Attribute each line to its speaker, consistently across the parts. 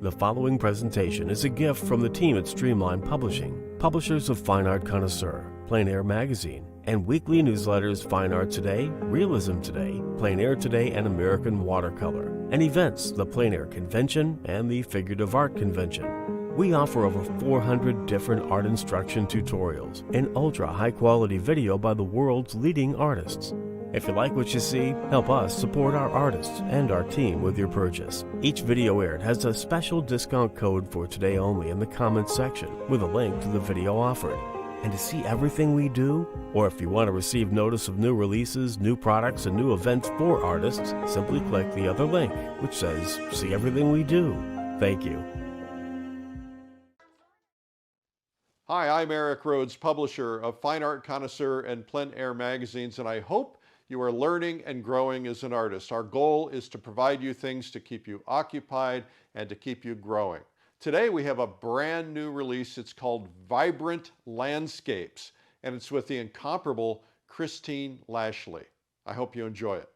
Speaker 1: The following presentation is a gift from the team at Streamline Publishing, publishers of Fine Art Connoisseur, Plein Air Magazine, and weekly newsletters Fine Art Today, Realism Today, Plein Air Today, and American Watercolor, and events, the Plein Air Convention and the Figurative Art Convention. We offer over 400 different art instruction tutorials and ultra high-quality video by the world's leading artists. If you like what you see, help us support our artists and our team with your purchase. Each video aired has a special discount code for today only in the comments section with a link to the video offered. And to see everything we do, or if you want to receive notice of new releases, new products, and new events for artists, simply click the other link, which says, see everything we do. Thank you.
Speaker 2: Hi, I'm Eric Rhodes, publisher of Fine Art Connoisseur and Plein Air magazines, and I hope you are learning and growing as an artist. Our goal is to provide you things to keep you occupied and to keep you growing. Today we have a brand new release. It's called Vibrant Landscapes, and it's with the incomparable Christine Lashley. I hope you enjoy it.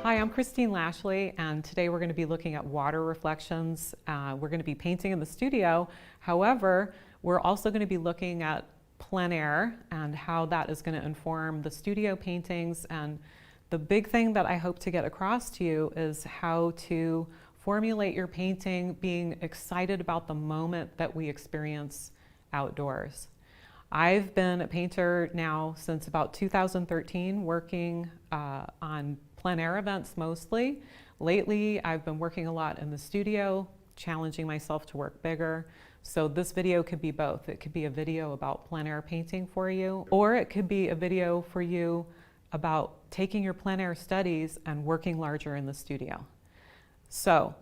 Speaker 3: Hi, I'm Christine Lashley, and today we're going to be looking at water reflections. We're going to be painting in the studio. However, we're also going to be looking at plein air and how that is going to inform the studio paintings. And the big thing that I hope to get across to you is how to formulate your painting being excited about the moment that we experience outdoors. I've been a painter now since about 2013, working on plein air events mostly. Lately, I've been working a lot in the studio, challenging myself to work bigger. So this video could be both. It could be a video about plein air painting for you, or it could be a video for you about taking your plein air studies and working larger in the studio. So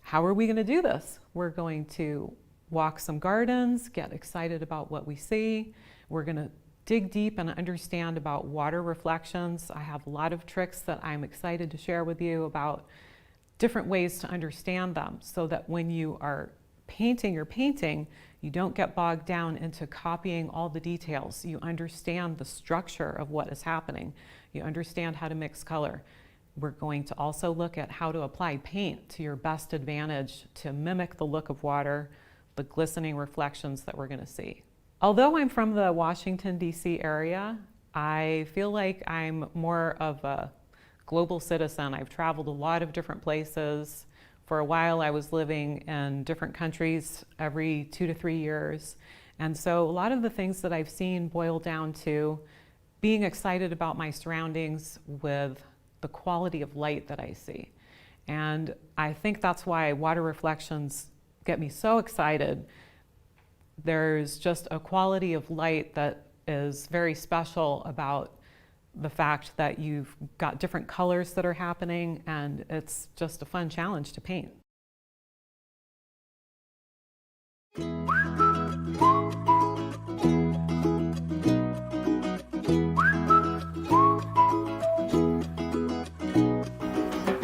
Speaker 3: how are we going to do this? We're going to walk some gardens, get excited about what we see. We're going to dig deep and understand about water reflections. I have a lot of tricks that I'm excited to share with you about different ways to understand them so that when you are painting your painting, you don't get bogged down into copying all the details. You understand the structure of what is happening. You understand how to mix color. We're going to also look at how to apply paint to your best advantage to mimic the look of water, the glistening reflections that we're going to see. Although I'm from the Washington, D.C. area, I feel like I'm more of a global citizen. I've traveled a lot of different places. For a while, I was living in different countries every 2 to 3 years. And so a lot of the things that I've seen boil down to being excited about my surroundings with the quality of light that I see. And I think that's why water reflections get me so excited. There's just a quality of light that is very special about the fact that you've got different colors that are happening, and it's just a fun challenge to paint.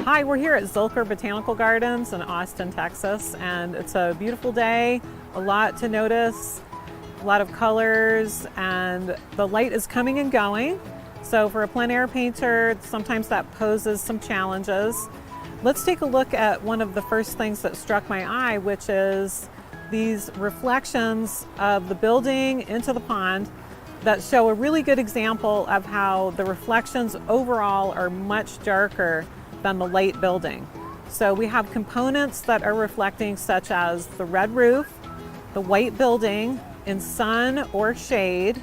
Speaker 3: Hi, we're here at Zilker Botanical Gardens in Austin, Texas, and it's a beautiful day, a lot to notice, a lot of colors, and the light is coming and going. So for a plein air painter, sometimes that poses some challenges. Let's take a look at one of the first things that struck my eye, which is these reflections of the building into the pond that show a really good example of how the reflections overall are much darker than the light building. So we have components that are reflecting, such as the red roof, the white building in sun or shade,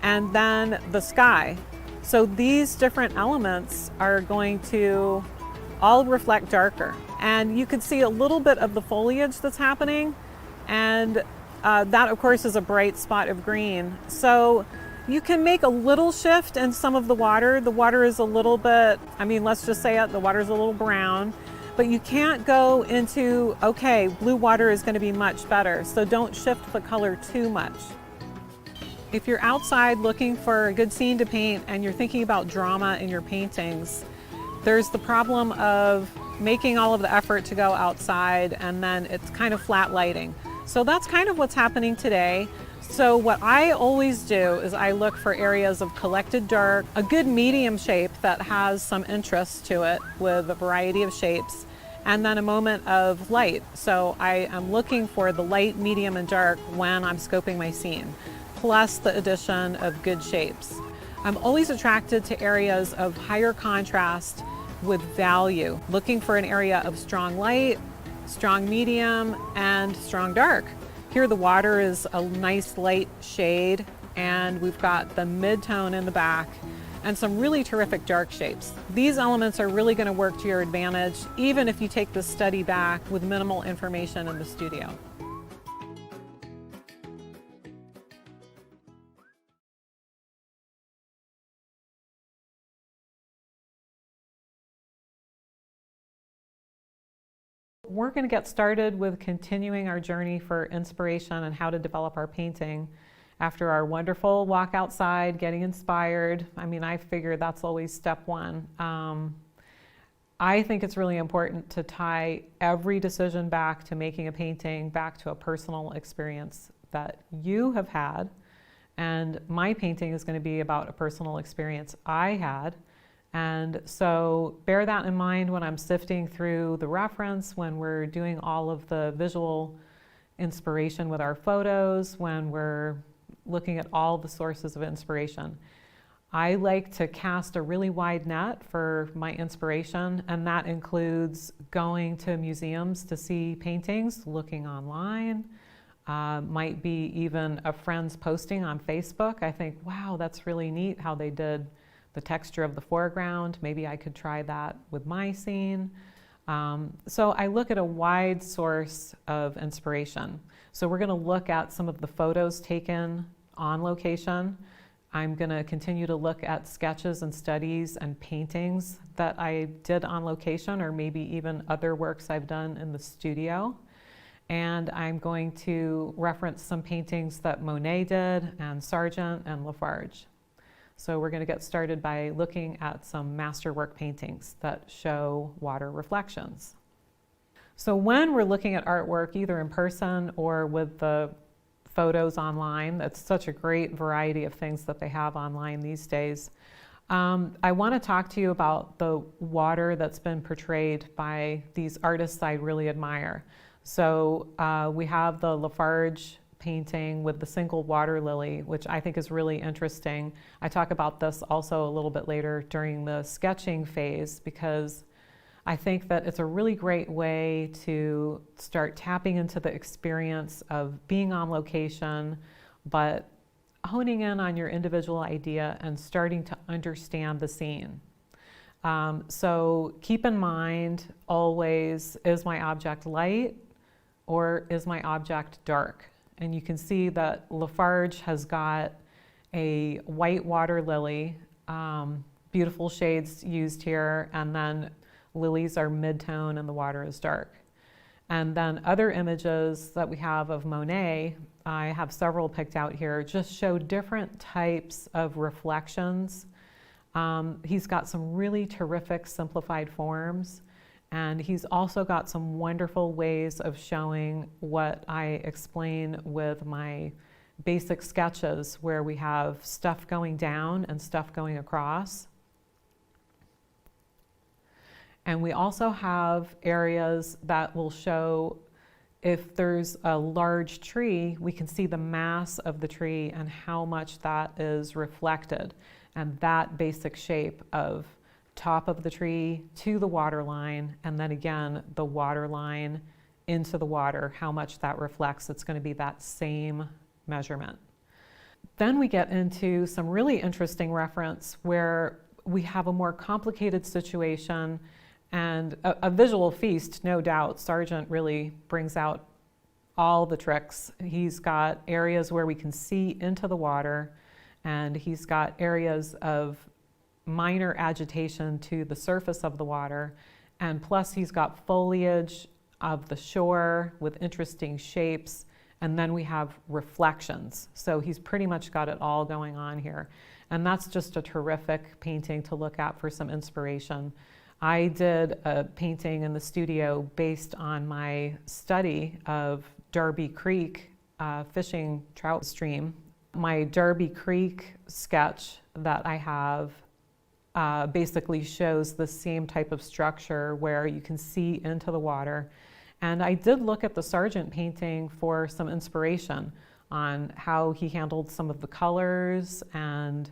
Speaker 3: and then the sky. So these different elements are going to all reflect darker. And you can see a little bit of the foliage that's happening, and that of course is a bright spot of green. So you can make a little shift in some of the water. The water is a little bit, let's just say it, the water is a little brown, but you can't go into, okay, blue water is going to be much better. So don't shift the color too much. If you're outside looking for a good scene to paint and you're thinking about drama in your paintings, there's the problem of making all of the effort to go outside, and then it's kind of flat lighting. So that's kind of what's happening today. So what I always do is I look for areas of collected dark, a good medium shape that has some interest to it with a variety of shapes, and then a moment of light. So I am looking for the light, medium, and dark when I'm scoping my scene, plus the addition of good shapes. I'm always attracted to areas of higher contrast with value, looking for an area of strong light, strong medium, and strong dark. Here the water is a nice light shade, and we've got the mid-tone in the back and some really terrific dark shapes. These elements are really going to work to your advantage, even if you take the study back with minimal information in the studio. We're going to get started with continuing our journey for inspiration and how to develop our painting. After our wonderful walk outside, getting inspired, I mean, I figure that's always step one. I think it's really important to tie every decision back to making a painting, back to a personal experience that you have had. And my painting is going to be about a personal experience I had. And so bear that in mind when I'm sifting through the reference, when we're doing all of the visual inspiration with our photos, when we're looking at all the sources of inspiration. I like to cast a really wide net for my inspiration, and that includes going to museums to see paintings, looking online, might be even a friend's posting on Facebook. I think, wow, that's really neat how they did the texture of the foreground. Maybe I could try that with my scene. So I look at a wide source of inspiration. So we're going to look at some of the photos taken on location. I'm going to continue to look at sketches and studies and paintings that I did on location, or maybe even other works I've done in the studio. And I'm going to reference some paintings that Monet did, and Sargent and Farge. So we're going to get started by looking at some masterwork paintings that show water reflections. So when we're looking at artwork, either in person or with the photos online, that's such a great variety of things that they have online these days. I want to talk to you about the water that's been portrayed by these artists I really admire. So we have the Farge painting with the single water lily, which I think is really interesting. I talk about this also a little bit later during the sketching phase, because I think that it's a really great way to start tapping into the experience of being on location, but honing in on your individual idea and starting to understand the scene. So keep in mind always, is my object light or is my object dark? And you can see that Farge has got a white water lily, beautiful shades used here, and then lilies are mid-tone and the water is dark. And then other images that we have of Monet, I have several picked out here, just show different types of reflections. He's got some really terrific simplified forms. And he's also got some wonderful ways of showing what I explain with my basic sketches, where we have stuff going down and stuff going across. And we also have areas that will show, if there's a large tree, we can see the mass of the tree and how much that is reflected. And that basic shape of top of the tree to the water line, and then again the water line into the water, how much that reflects. It's going to be that same measurement. Then we get into some really interesting reference where we have a more complicated situation and a visual feast, no doubt. Sargent really brings out all the tricks. He's got areas where we can see into the water, and he's got areas of minor agitation to the surface of the water, and plus he's got foliage of the shore with interesting shapes, and then we have reflections. So he's pretty much got it all going on here, and that's just a terrific painting to look at for some inspiration. I did a painting in the studio based on my study of Darby Creek fishing trout stream. My Darby Creek sketch that I have basically shows the same type of structure where you can see into the water. And I did look at the Sargent painting for some inspiration on how he handled some of the colors and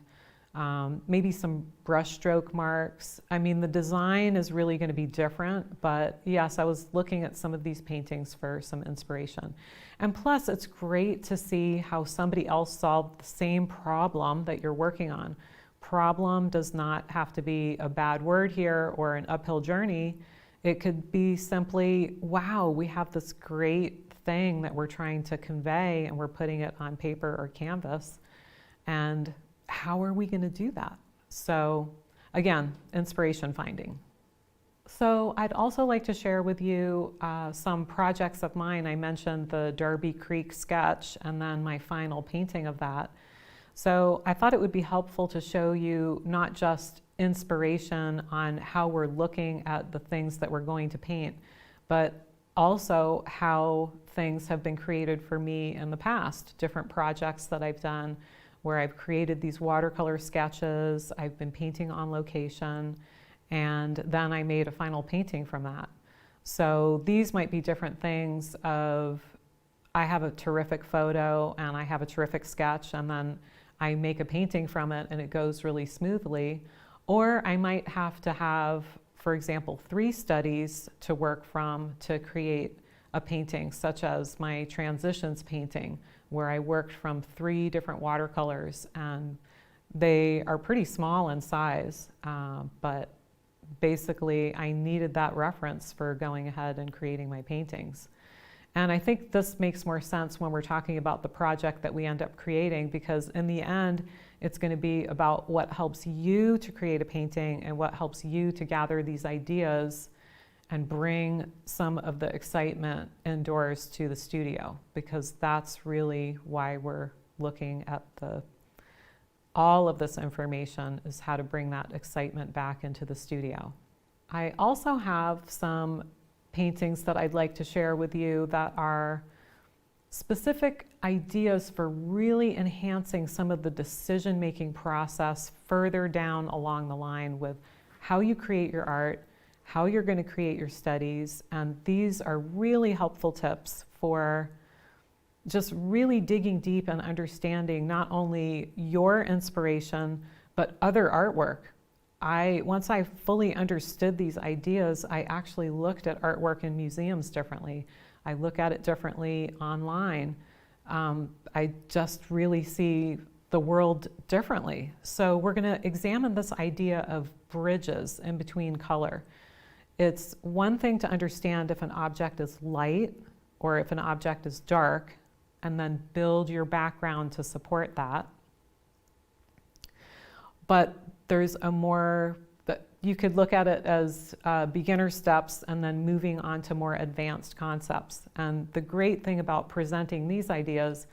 Speaker 3: maybe some brushstroke marks. I mean, the design is really going to be different, but yes, I was looking at some of these paintings for some inspiration. And plus, it's great to see how somebody else solved the same problem that you're working on. Problem does not have to be a bad word here or an uphill journey. It could be simply, wow, we have this great thing that we're trying to convey and we're putting it on paper or canvas. And how are we going to do that? So again, inspiration finding. So I'd also like to share with you some projects of mine. I mentioned the Darby Creek sketch and then my final painting of that. So I thought it would be helpful to show you not just inspiration on how we're looking at the things that we're going to paint, but also how things have been created for me in the past, different projects that I've done where I've created these watercolor sketches, I've been painting on location, and then I made a final painting from that. So these might be different things of, I have a terrific photo and I have a terrific sketch and then I make a painting from it and it goes really smoothly. Or I might have to have, for example, 3 studies to work from to create a painting, such as my transitions painting, where I worked from 3 different watercolors, and they are pretty small in size, but basically I needed that reference for going ahead and creating my paintings. And I think this makes more sense when we're talking about the project that we end up creating, because in the end, it's going to be about what helps you to create a painting and what helps you to gather these ideas and bring some of the excitement indoors to the studio, because that's really why we're looking at all of this information, is how to bring that excitement back into the studio. I also have some paintings that I'd like to share with you that are specific ideas for really enhancing some of the decision-making process further down along the line with how you create your art, how you're going to create your studies, and these are really helpful tips for just really digging deep and understanding not only your inspiration, but other artwork. Once I fully understood these ideas, I actually looked at artwork in museums differently. I look at it differently online. I just really see the world differently. So we're going to examine this idea of bridges in between color. It's one thing to understand if an object is light or if an object is dark, and then build your background to support that. But there's you could look at it as beginner steps and then moving on to more advanced concepts. And the great thing about presenting these ideas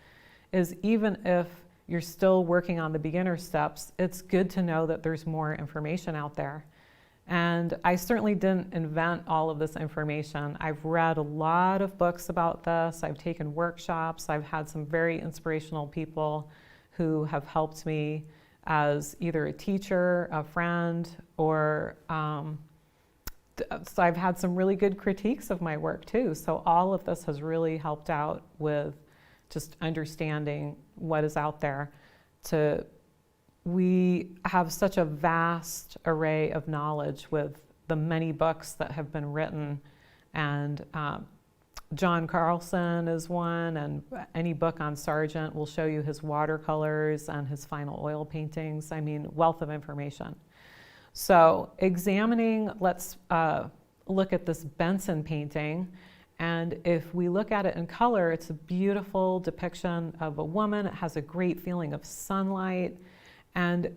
Speaker 3: is even if you're still working on the beginner steps, it's good to know that there's more information out there. And I certainly didn't invent all of this information. I've read a lot of books about this. I've taken workshops. I've had some very inspirational people who have helped me as either a teacher, a friend, or so I've had some really good critiques of my work too. So all of this has really helped out with just understanding what is out there. We have such a vast array of knowledge with the many books that have been written, and John Carlson is one, and any book on Sargent will show you his watercolors and his final oil paintings. I mean, wealth of information. So examining, let's look at this Benson painting. And if we look at it in color, it's a beautiful depiction of a woman. It has a great feeling of sunlight. And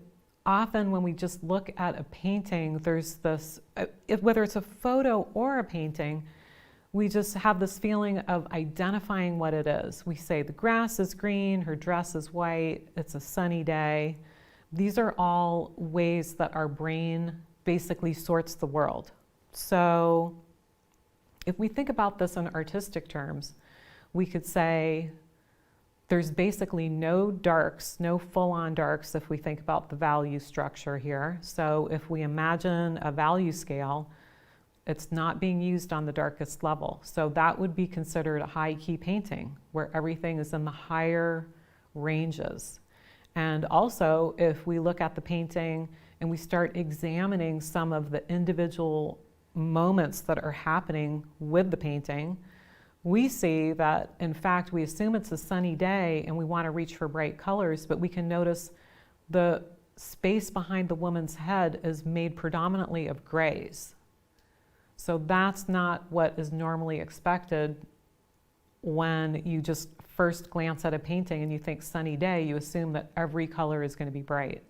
Speaker 3: often when we just look at a painting, there's this, whether it's a photo or a painting, we just have this feeling of identifying what it is. We say the grass is green, her dress is white, it's a sunny day. These are all ways that our brain basically sorts the world. So if we think about this in artistic terms, we could say there's basically no darks, no full-on darks if we think about the value structure here. So if we imagine a value scale, it's not being used on the darkest level. So that would be considered a high key painting where everything is in the higher ranges. And also, if we look at the painting and we start examining some of the individual moments that are happening with the painting, we see that, in fact, we assume it's a sunny day and we want to reach for bright colors, but we can notice the space behind the woman's head is made predominantly of grays. So that's not what is normally expected when you just first glance at a painting and you think sunny day, you assume that every color is going to be bright.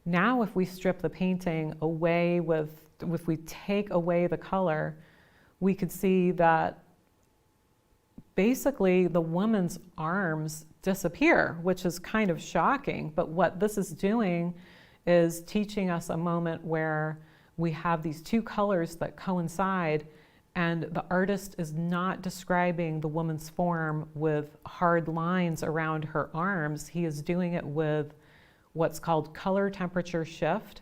Speaker 3: Now, if we strip the painting away if we take away the color, we could see that basically the woman's arms disappear, which is kind of shocking. But what this is doing is teaching us a moment where we have these two colors that coincide, and the artist is not describing the woman's form with hard lines around her arms. He is doing it with what's called color temperature shift,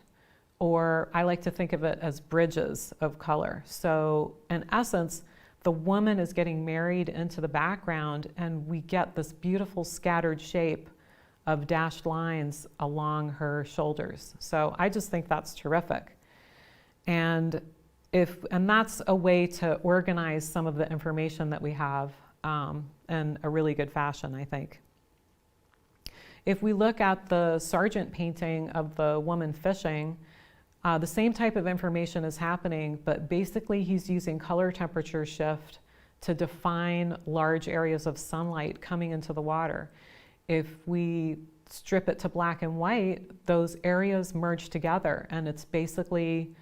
Speaker 3: or I like to think of it as bridges of color. So in essence, the woman is getting married into the background, and we get this beautiful scattered shape of dashed lines along her shoulders. So I just think that's terrific. And that's a way to organize some of the information that we have in a really good fashion, I think. If we look at the Sargent painting of the woman fishing, the same type of information is happening, but basically he's using color temperature shift to define large areas of sunlight coming into the water. If we strip it to black and white, those areas merge together, and it's basically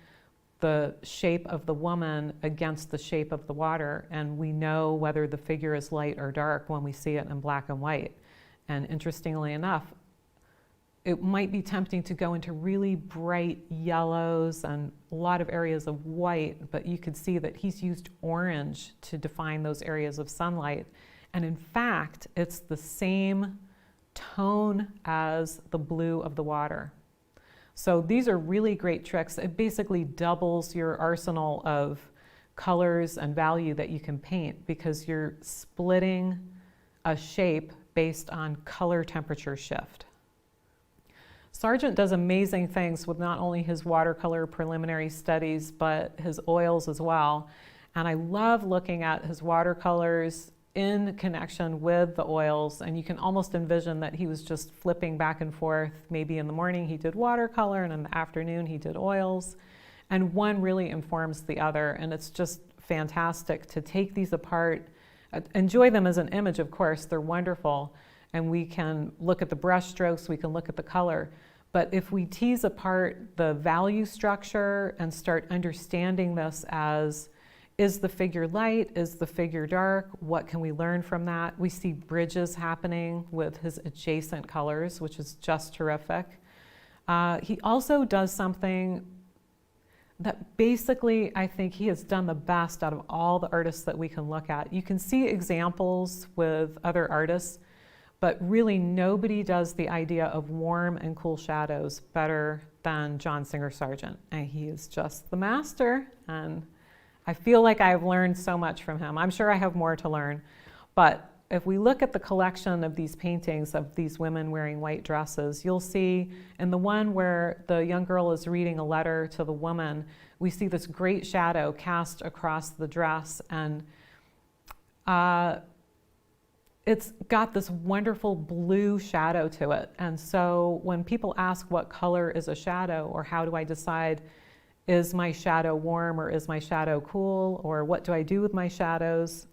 Speaker 3: the shape of the woman against the shape of the water, and we know whether the figure is light or dark when we see it in black and white. And interestingly enough, it might be tempting to go into really bright yellows and a lot of areas of white, but you could see that he's used orange to define those areas of sunlight. And in fact, it's the same tone as the blue of the water. So these are really great tricks. It basically doubles your arsenal of colors and value that you can paint because you're splitting a shape based on color temperature shift. Sargent does amazing things with not only his watercolor preliminary studies, but his oils as well. And I love looking at his watercolors in connection with the oils, and you can almost envision that he was just flipping back and forth. Maybe in the morning he did watercolor, and in the afternoon he did oils, and one really informs the other, and it's just fantastic to take these apart. Enjoy them as an image, of course, they're wonderful, and we can look at the brush strokes, we can look at the color, but if we tease apart the value structure and start understanding this as, is the figure light? Is the figure dark? What can we learn from that? We see bridges happening with his adjacent colors, which is just terrific. He also does something that basically I think he has done the best out of all the artists that we can look at. You can see examples with other artists, but really nobody does the idea of warm and cool shadows better than John Singer Sargent. And he is just the master, and I feel like I've learned so much from him. I'm sure I have more to learn, but if we look at the collection of these paintings of these women wearing white dresses, you'll see in the one where the young girl is reading a letter to the woman, we see this great shadow cast across the dress, and it's got this wonderful blue shadow to it. And so when people ask what color is a shadow, or how do I decide, is my shadow warm or is my shadow cool, or what do I do with my shadows?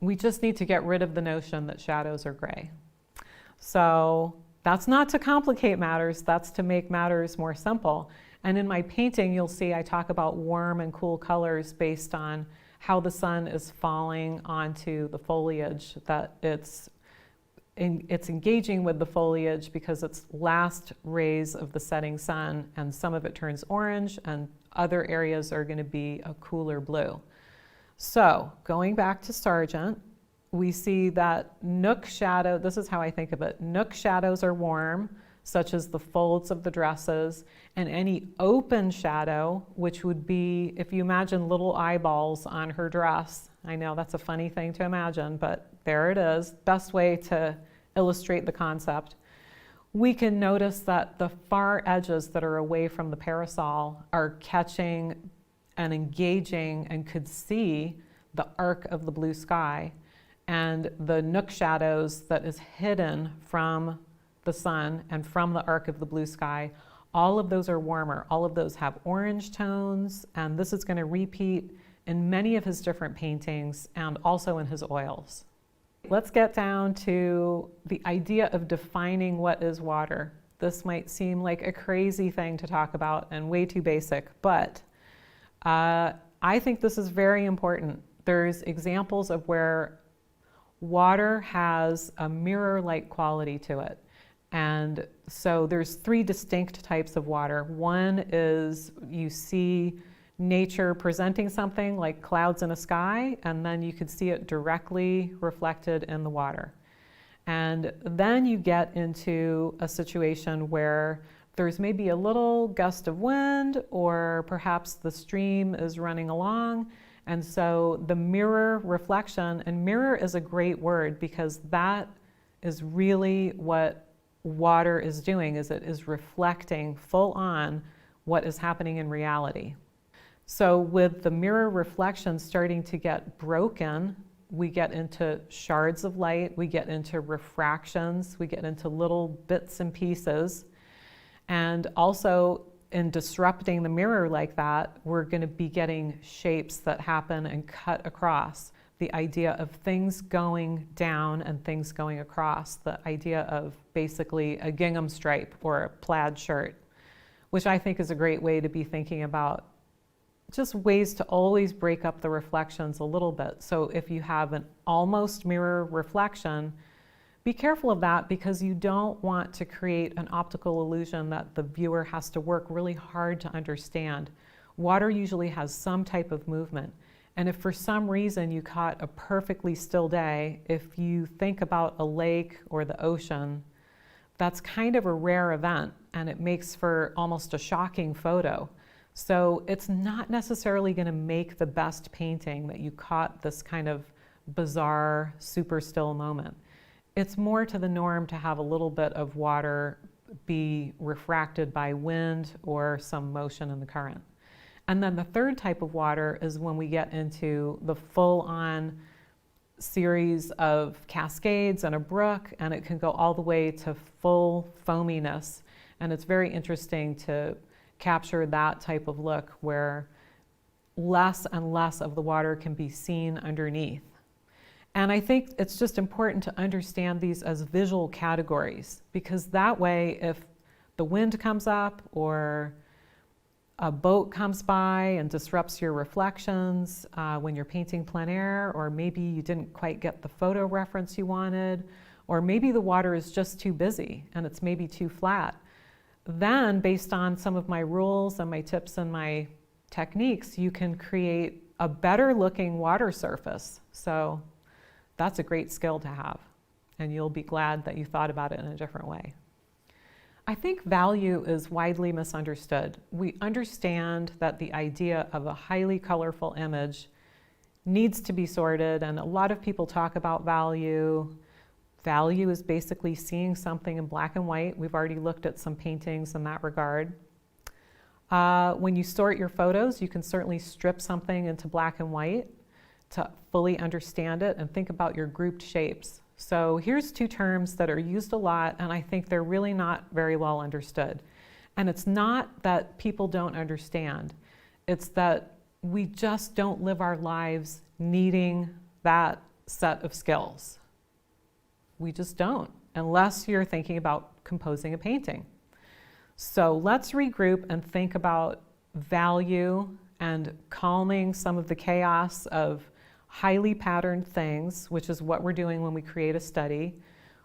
Speaker 3: We just need to get rid of the notion that shadows are gray. So that's not to complicate matters, that's to make matters more simple. And in my painting, you'll see I talk about warm and cool colors based on how the sun is falling onto the foliage, that it's engaging with the foliage because it's last rays of the setting sun, and some of it turns orange and other areas are going to be a cooler blue. So going back to Sargent, we see that nook shadow, this is how I think of it, nook shadows are warm, such as the folds of the dresses, and any open shadow, which would be, if you imagine little eyeballs on her dress. I know that's a funny thing to imagine, but there it is, best way to illustrate the concept. We can notice that the far edges that are away from the parasol are catching and engaging and could see the arc of the blue sky, and the nook shadows that is hidden from the sun and from the arc of the blue sky, all of those are warmer. All of those have orange tones, and this is going to repeat in many of his different paintings and also in his oils. Let's get down to the idea of defining what is water. This might seem like a crazy thing to talk about and way too basic, but I think this is very important. There's examples of where water has a mirror-like quality to it. And so there's three distinct types of water. One is you see nature presenting something like clouds in a sky, and then you could see it directly reflected in the water. And then you get into a situation where there's maybe a little gust of wind, or perhaps the stream is running along. And so the mirror reflection, and mirror is a great word because that is really what water is doing, is it is reflecting full on what is happening in reality. So with the mirror reflection starting to get broken, we get into shards of light, we get into refractions, we get into little bits and pieces. And also in disrupting the mirror like that, we're going to be getting shapes that happen and cut across. The idea of things going down and things going across, the idea of basically a gingham stripe or a plaid shirt, which I think is a great way to be thinking about just ways to always break up the reflections a little bit. So if you have an almost mirror reflection, be careful of that because you don't want to create an optical illusion that the viewer has to work really hard to understand. Water usually has some type of movement. And if for some reason you caught a perfectly still day, if you think about a lake or the ocean, that's kind of a rare event and it makes for almost a shocking photo. So it's not necessarily going to make the best painting that you caught this kind of bizarre, super still moment. It's more to the norm to have a little bit of water be refracted by wind or some motion in the current. And then the third type of water is when we get into the full-on series of cascades and a brook, and it can go all the way to full foaminess. And it's very interesting to capture that type of look where less and less of the water can be seen underneath. And I think it's just important to understand these as visual categories, because that way if the wind comes up or a boat comes by and disrupts your reflections when you're painting plein air, or maybe you didn't quite get the photo reference you wanted, or maybe the water is just too busy and it's maybe too flat. Then, based on some of my rules and my tips and my techniques, you can create a better looking water surface. So that's a great skill to have, and you'll be glad that you thought about it in a different way. I think value is widely misunderstood. We understand that the idea of a highly colorful image needs to be sorted, and a lot of people talk about value. Value is basically seeing something in black and white. We've already looked at some paintings in that regard. When you sort your photos, you can certainly strip something into black and white to fully understand it and think about your grouped shapes. So here's two terms that are used a lot, and I think they're really not very well understood. And it's not that people don't understand. It's that we just don't live our lives needing that set of skills. We just don't, unless you're thinking about composing a painting. So let's regroup and think about value and calming some of the chaos of highly patterned things, which is what we're doing when we create a study.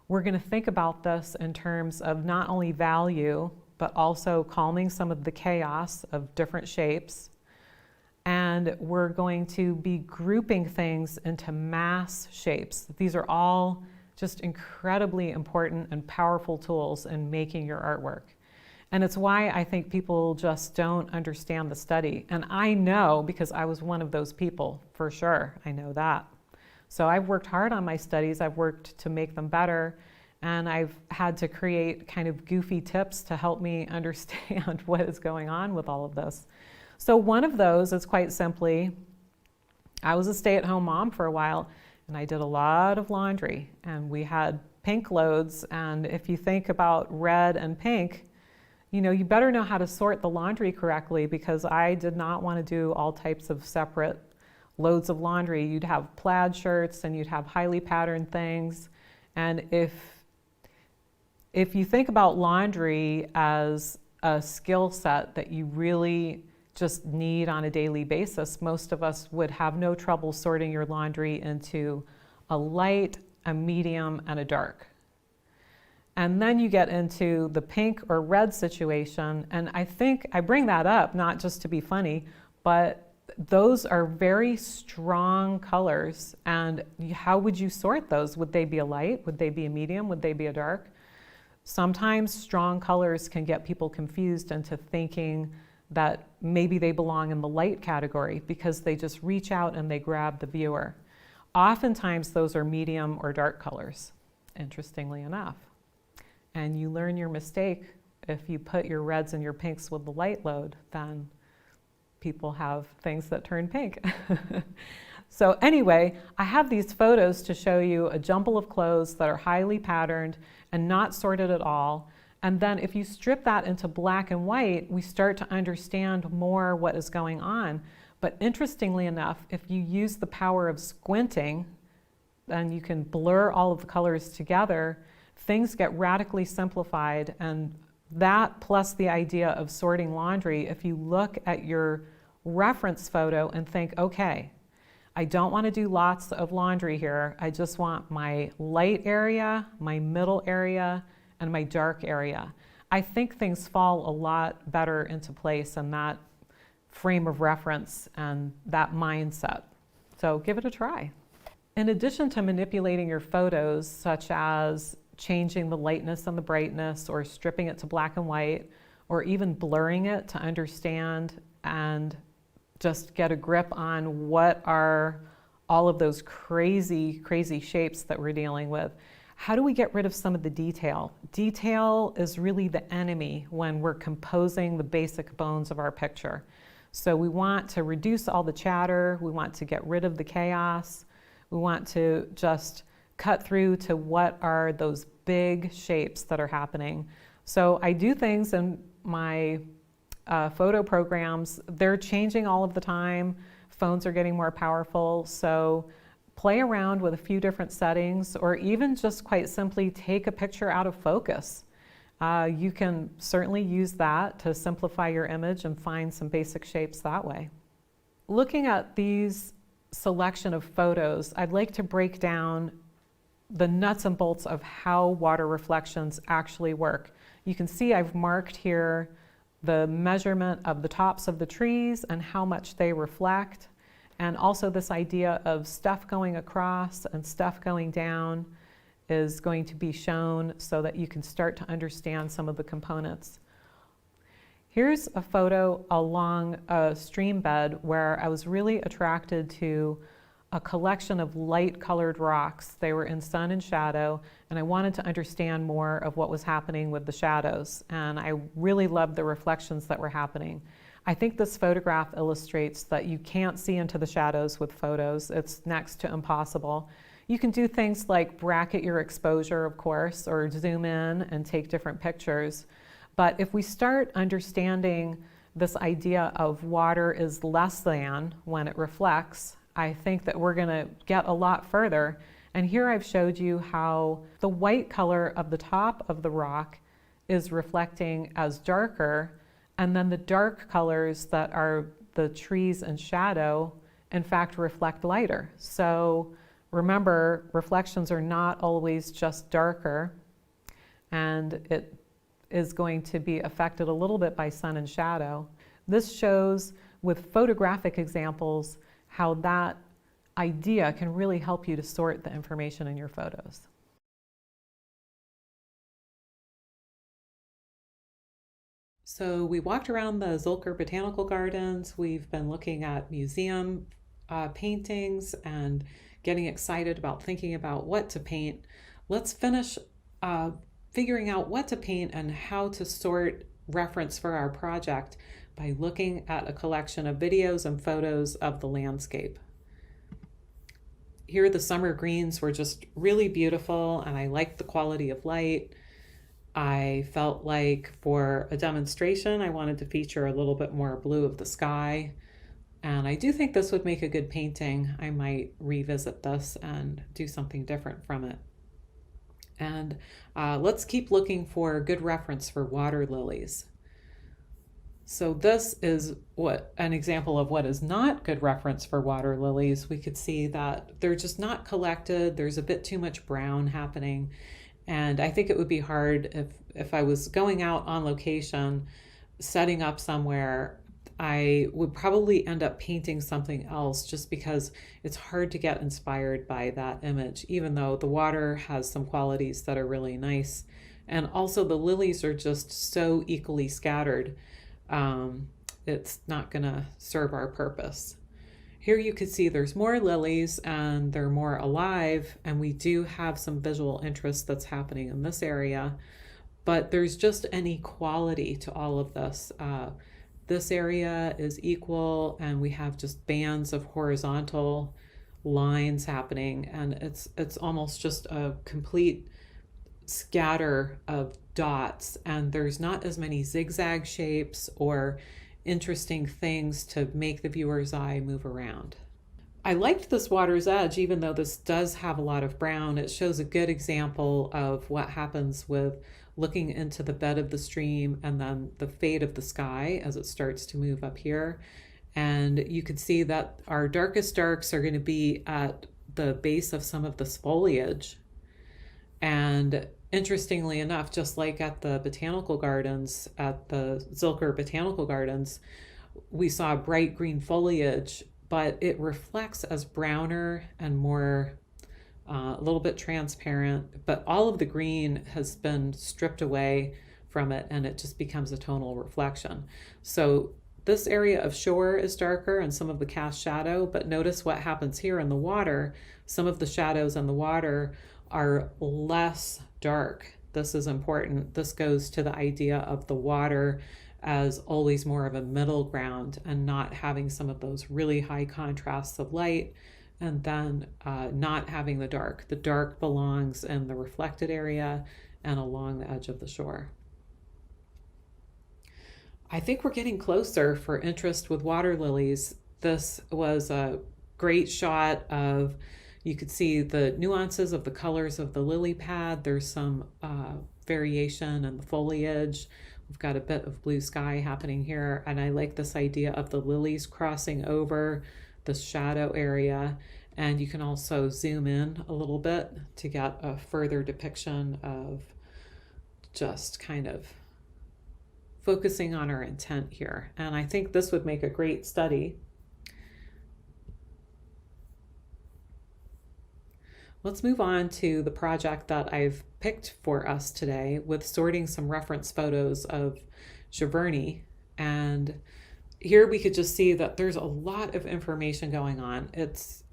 Speaker 3: we're going to think about this in terms of not only value, but also calming some of the chaos of different shapes. And we're going to be grouping things into mass shapes. These are all just incredibly important and powerful tools in making your artwork. And it's why I think people just don't understand the study. And I know, because I was one of those people, for sure, I know that. So I've worked hard on my studies, I've worked to make them better, and I've had to create kind of goofy tips to help me understand what is going on with all of this. So one of those is quite simply, I was a stay-at-home mom for a while, and I did a lot of laundry, and we had pink loads, and if you think about red and pink, you know, you better know how to sort the laundry correctly, because I did not want to do all types of separate loads of laundry. You'd have plaid shirts and you'd have highly patterned things. And if you think about laundry as a skill set that you really just need on a daily basis, most of us would have no trouble sorting your laundry into a light, a medium, and a dark. And then you get into the pink or red situation, and I think I bring that up not just to be funny, but those are very strong colors, and how would you sort those? Would they be a light? Would they be a medium? Would they be a dark? Sometimes strong colors can get people confused into thinking that maybe they belong in the light category because they just reach out and they grab the viewer. Oftentimes those are medium or dark colors, interestingly enough. And you learn your mistake if you put your reds and your pinks with the light load, then people have things that turn pink. So anyway, I have these photos to show you a jumble of clothes that are highly patterned and not sorted at all. And then if you strip that into black and white, we start to understand more what is going on. But interestingly enough, if you use the power of squinting, then you can blur all of the colors together, things get radically simplified. And that plus the idea of sorting laundry, if you look at your reference photo and think, okay, I don't want to do lots of laundry here. I just want my light area, my middle area, and my dark area. I think things fall a lot better into place in that frame of reference and that mindset. So give it a try. In addition to manipulating your photos, such as changing the lightness and the brightness, or stripping it to black and white, or even blurring it to understand and just get a grip on what are all of those crazy, crazy shapes that we're dealing with. How do we get rid of some of the detail? Detail is really the enemy when we're composing the basic bones of our picture. So we want to reduce all the chatter, we want to get rid of the chaos, we want to just cut through to what are those big shapes that are happening. So I do things in my photo programs. They're changing all of the time. Phones are getting more powerful. So play around with a few different settings, or even just quite simply take a picture out of focus. You can certainly use that to simplify your image and find some basic shapes that way. Looking at these selection of photos, I'd like to break down the nuts and bolts of how water reflections actually work. You can see I've marked here the measurement of the tops of the trees and how much they reflect, and also this idea of stuff going across and stuff going down is going to be shown so that you can start to understand some of the components. Here's a photo along a stream bed where I was really attracted to a collection of light colored rocks. They were in sun and shadow, and I wanted to understand more of what was happening with the shadows. And I really loved the reflections that were happening. I think this photograph illustrates that you can't see into the shadows with photos. It's next to impossible. You can do things like bracket your exposure, of course, or zoom in and take different pictures. But if we start understanding this idea of water is less than when it reflects, I think that we're going to get a lot further. And here I've showed you how the white color of the top of the rock is reflecting as darker, and then the dark colors that are the trees and shadow, in fact, reflect lighter. So remember, reflections are not always just darker, and it is going to be affected a little bit by sun and shadow. This shows with photographic examples how that idea can really help you to sort the information in your photos. So we walked around the Zülker Botanical Gardens. We've been looking at museum paintings and getting excited about thinking about what to paint. Let's finish figuring out what to paint and how to sort reference for our project by looking at a collection of videos and photos of the landscape. Here the summer greens were just really beautiful, and I liked the quality of light. I felt like for a demonstration I wanted to feature a little bit more blue of the sky, and I do think this would make a good painting. I might revisit this and do something different from it. And let's keep looking for good reference for water lilies. So this is an example of what is not good reference for water lilies. We could see that they're just not collected. There's a bit too much brown happening. And I think it would be hard if I was going out on location, setting up somewhere, I would probably end up painting something else just because it's hard to get inspired by that image, even though the water has some qualities that are really nice. And also the lilies are just so equally scattered. It's not gonna serve our purpose. Here you can see there's more lilies and they're more alive, and we do have some visual interest that's happening in this area, but there's just an equality to all of this. This area is equal, and we have just bands of horizontal lines happening, and it's almost just a complete scatter of dots, and there's not as many zigzag shapes or interesting things to make the viewer's eye move around. I liked this water's edge, even though this does have a lot of brown. It shows a good example of what happens with looking into the bed of the stream and then the fade of the sky as it starts to move up here. And you can see that our darkest darks are going to be at the base of some of this foliage. And interestingly enough, just like at the botanical gardens, at the Zülker Botanical Gardens, we saw bright green foliage, but it reflects as browner and more a little bit transparent, but all of the green has been stripped away from it, and it just becomes a tonal reflection. So this area of shore is darker and some of the cast shadow, but notice what happens here in the water. Some of the shadows in the water are less dark. This is important. This goes to the idea of the water as always more of a middle ground and not having some of those really high contrasts of light, and then not having the dark. The dark belongs in the reflected area and along the edge of the shore. I think we're getting closer for interest with water lilies. This was a great shot of, you could see the nuances of the colors of the lily pad. There's some variation in the foliage. We've got a bit of blue sky happening here, and I like this idea of the lilies crossing over the shadow area. And you can also zoom in a little bit to get a further depiction of just kind of focusing on our intent here. And I think this would make a great study. Let's move on to the project that I've picked for us today with sorting some reference photos of Giverny. And here we could just see that there's a lot of information going on. It's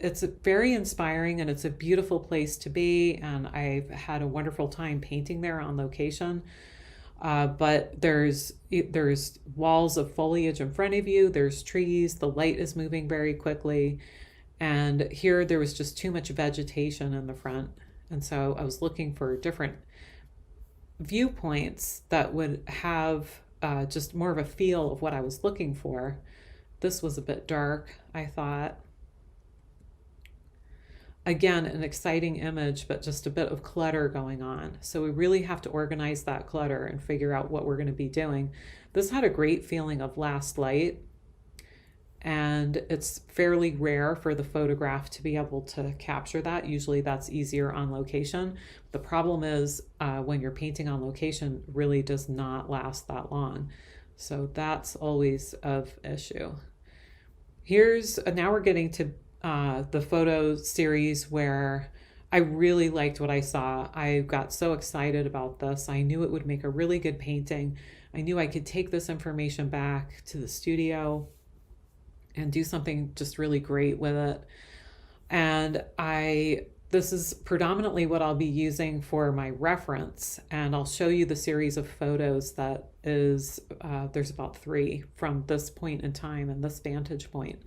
Speaker 3: very inspiring, and it's a beautiful place to be, and I've had a wonderful time painting there on location. But there's walls of foliage in front of you, there's trees, the light is moving very quickly, and here there was just too much vegetation in the front. And so I was looking for different viewpoints that would have just more of a feel of what I was looking for. This was a bit dark, I thought. Again, an exciting image, but just a bit of clutter going on. So we really have to organize that clutter and figure out what we're going to be doing. This had a great feeling of last light. and it's fairly rare for the photograph to be able to capture that. Usually that's easier on location. The problem is when you're painting on location, it really does not last that long. So that's always of issue. Now we're getting to the photo series where I really liked what I saw. I got so excited about this. I knew it would make a really good painting. I knew I could take this information back to the studio and do something just really great with it. And this is predominantly what I'll be using for my reference, and I'll show you the series of photos that is, there's about 3 from this point in time and this vantage point.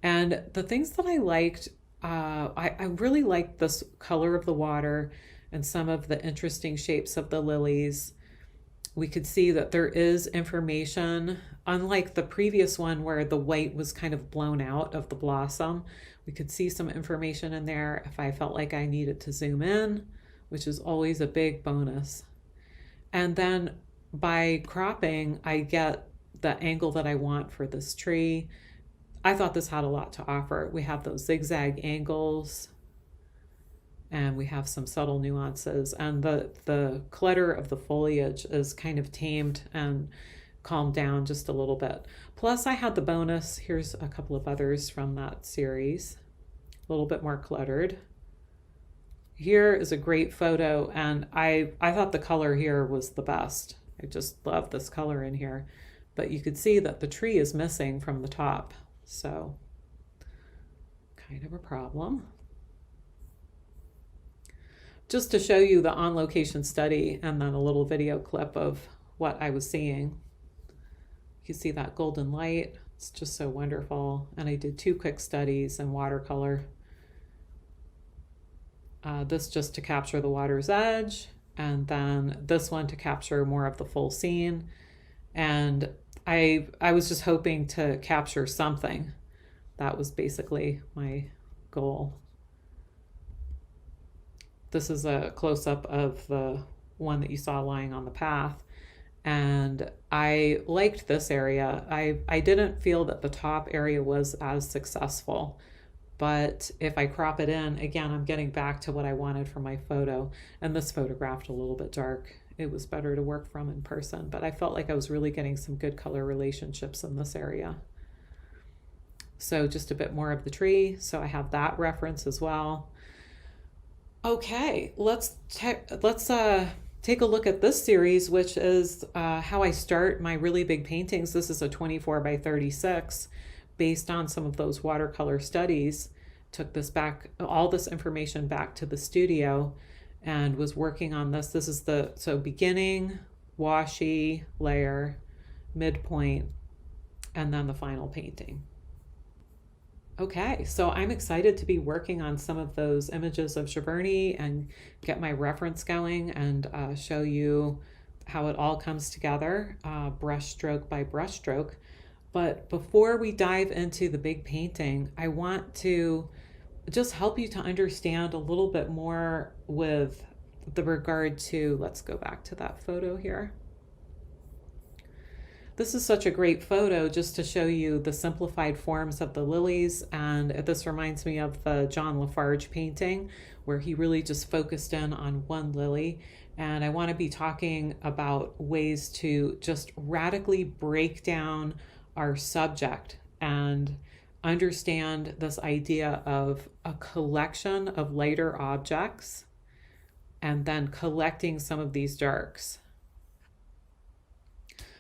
Speaker 3: And the things that I liked, I really liked this color of the water and some of the interesting shapes of the lilies. We could see that there is information, unlike the previous one where the white was kind of blown out of the blossom. We could see some information in there if I felt like I needed to zoom in, which is always a big bonus. And then by cropping, I get the angle that I want for this tree. I thought this had a lot to offer. We have those zigzag angles, and we have some subtle nuances, and the clutter of the foliage is kind of tamed and calmed down just a little bit. Plus I had the bonus, here's a couple of others from that series, a little bit more cluttered. Here is a great photo, and I thought the color here was the best. I just love this color in here, but you could see that the tree is missing from the top, so kind of a problem. Just to show you the on-location study and then a little video clip of what I was seeing. You see that golden light, it's just so wonderful. And I did 2 quick studies in watercolor. This just to capture the water's edge, and then this one to capture more of the full scene. And I was just hoping to capture something. That was basically my goal. This is a close-up of the one that you saw lying on the path, and I liked this area. I didn't feel that the top area was as successful, but if I crop it in, again, I'm getting back to what I wanted for my photo, and this photographed a little bit dark. It was better to work from in person, but I felt like I was really getting some good color relationships in this area. So just a bit more of the tree, so I have that reference as well. Okay, let's take a look at this series, which is how I start my really big paintings. This is a 24 by 36 based on some of those watercolor studies. Took all this information back to the studio and was working on this. This is so beginning, washy layer, midpoint, and then the final painting. Okay, so I'm excited to be working on some of those images of Giverny and get my reference going and show you how it all comes together, brush stroke by brush stroke. But before we dive into the big painting, I want to just help you to understand a little bit more with the regard to, let's go back to that photo here. This is such a great photo just to show you the simplified forms of the lilies, and this reminds me of the John Lafarge painting where he really just focused in on one lily. And I want to be talking about ways to just radically break down our subject and understand this idea of a collection of lighter objects and then collecting some of these darks.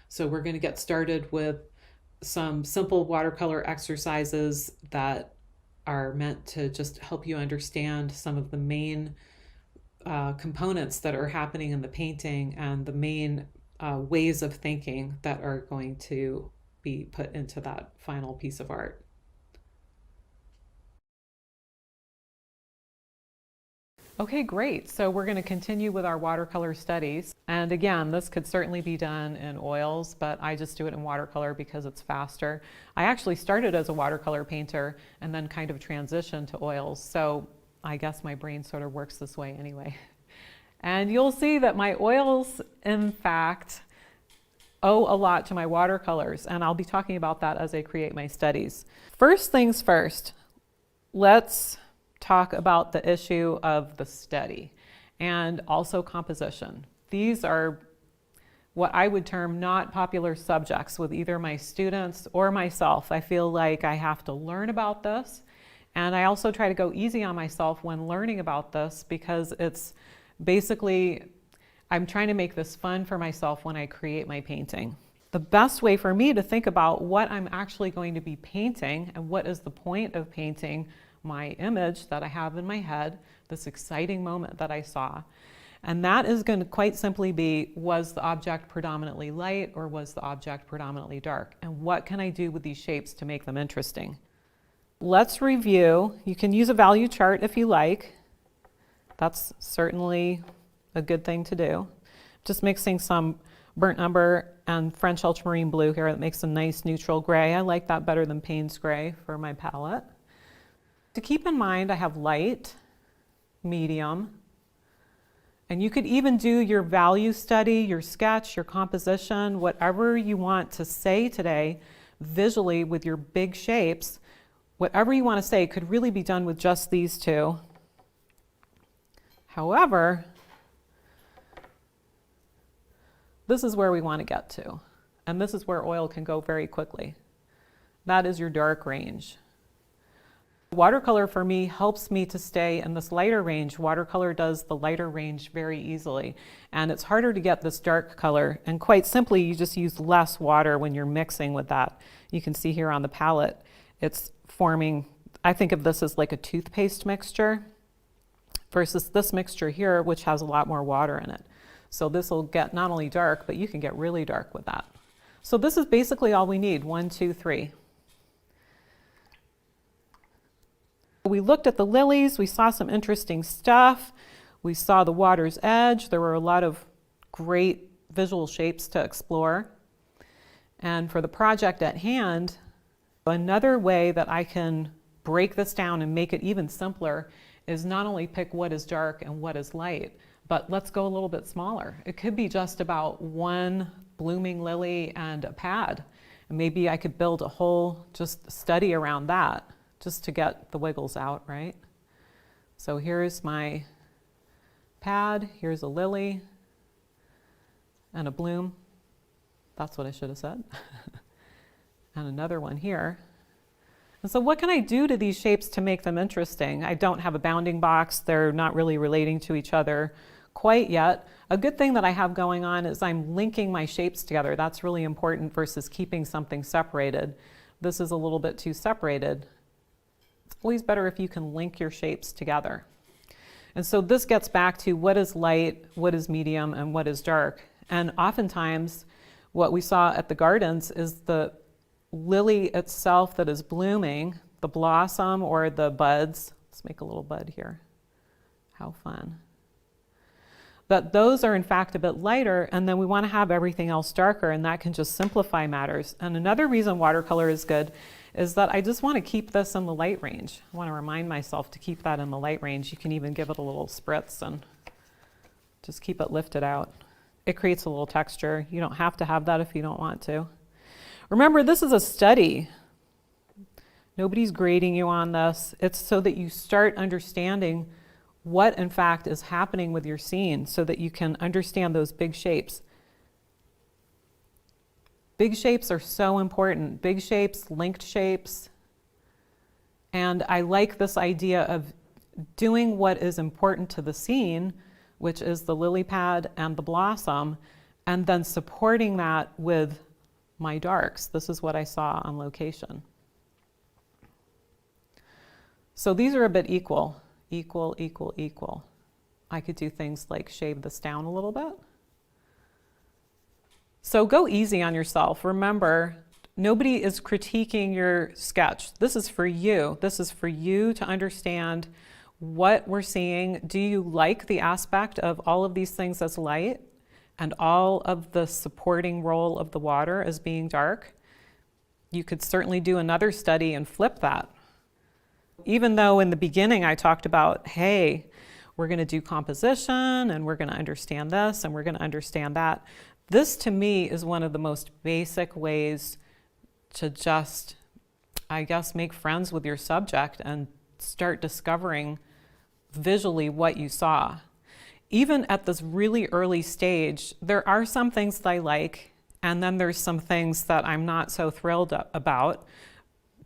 Speaker 3: So we're going to get started with some simple watercolor exercises that are meant to just help you understand some of the main components that are happening in the painting and the main ways of thinking that are going to be put into that final piece of art. Okay, great. So we're going to continue with our watercolor studies. And again, this could certainly be done in oils, but I just do it in watercolor because it's faster. I actually started as a watercolor painter and then kind of transitioned to oils. So I guess my brain sort of works this way anyway. And you'll see that my oils, in fact, owe a lot to my watercolors, and I'll be talking about that as I create my studies. First things first, let's talk about the issue of the study and also composition. These are what I would term not popular subjects with either my students or myself. I feel like I have to learn about this, and I also try to go easy on myself when learning about this because it's basically, I'm trying to make this fun for myself when I create my painting. The best way for me to think about what I'm actually going to be painting and what is the point of painting my image that I have in my head, this exciting moment that I saw. And that is going to quite simply be, was the object predominantly light or was the object predominantly dark? And what can I do with these shapes to make them interesting? Let's review. You can use a value chart if you like. That's certainly a good thing to do. Just mixing some burnt umber and French ultramarine blue here. That makes a nice neutral gray. I like that better than Payne's gray for my palette. To keep in mind, I have light, medium, and you could even do your value study, your sketch, your composition, whatever you want to say today visually with your big shapes. Whatever you want to say could really be done with just these two. However, this is where we want to get to, and this is where oil can go very quickly. That is your dark range. Watercolor for me helps me to stay in this lighter range. Watercolor does the lighter range very easily, and it's harder to get this dark color, and quite simply you just use less water when you're mixing with that. You can see here on the palette it's forming, I think of this as like a toothpaste mixture versus this mixture here which has a lot more water in it. So this will get not only dark, but you can get really dark with that. So this is basically all we need, 1, 2, 3. We looked at the lilies, we saw some interesting stuff. We saw the water's edge. There were a lot of great visual shapes to explore. And for the project at hand, another way that I can break this down and make it even simpler is not only pick what is dark and what is light, but let's go a little bit smaller. It could be just about one blooming lily and a pad. And maybe I could build a whole just study around that just to get the wiggles out, right? So here's my pad, here's a lily and a bloom. That's what I should have said. And another one here. And so what can I do to these shapes to make them interesting? I don't have a bounding box. They're not really relating to each other quite yet. A good thing that I have going on is I'm linking my shapes together. That's really important versus keeping something separated. This is a little bit too separated. It's always better if you can link your shapes together. And so this gets back to what is light, what is medium, and what is dark. And oftentimes what we saw at the gardens is the lily itself that is blooming, the blossom or the buds. Let's make a little bud here. How fun. But those are in fact a bit lighter, and then we want to have everything else darker, and that can just simplify matters. And another reason watercolor is good is that I just want to keep this in the light range. I want to remind myself to keep that in the light range. You can even give it a little spritz and just keep it lifted out. It creates a little texture. You don't have to have that if you don't want to. Remember, this is a study. Nobody's grading you on this. It's so that you start understanding what in fact is happening with your scene so that you can understand those big shapes. Big shapes are so important. Big shapes, linked shapes. And I like this idea of doing what is important to the scene, which is the lily pad and the blossom, and then supporting that with my darks. This is what I saw on location. So these are a bit equal. Equal, equal, equal. I could do things like shave this down a little bit. So go easy on yourself. Remember, nobody is critiquing your sketch. This is for you. This is for you to understand what we're seeing. Do you like the aspect of all of these things as light and all of the supporting role of the water as being dark? You could certainly do another study and flip that. Even though in the beginning I talked about, hey, we're going to do composition and we're going to understand this and we're going to understand that, This to me is one of the most basic ways to just, I guess, make friends with your subject and start discovering visually what you saw. Even at this really early stage, there are some things that I like, and then there's some things that I'm not so thrilled about.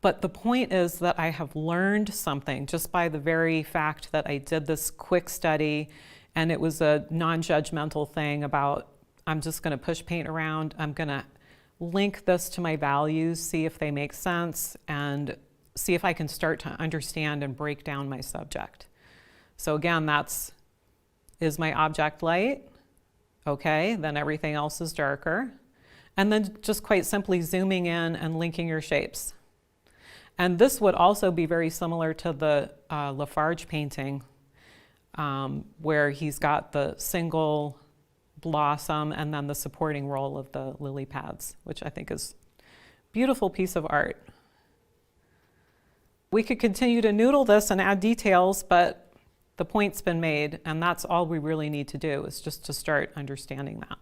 Speaker 3: But the point is that I have learned something just by the very fact that I did this quick study, and it was a non-judgmental thing about, I'm just going to push paint around, I'm going to link this to my values, see if they make sense, and see if I can start to understand and break down my subject. So again, is my object light? Okay, then everything else is darker. And then just quite simply zooming in and linking your shapes. And this would also be very similar to the Farge painting, where he's got the single blossom and then the supporting role of the lily pads, which I think is a beautiful piece of art. We could continue to noodle this and add details, but the point's been made, and that's all we really need to do, is just to start understanding that.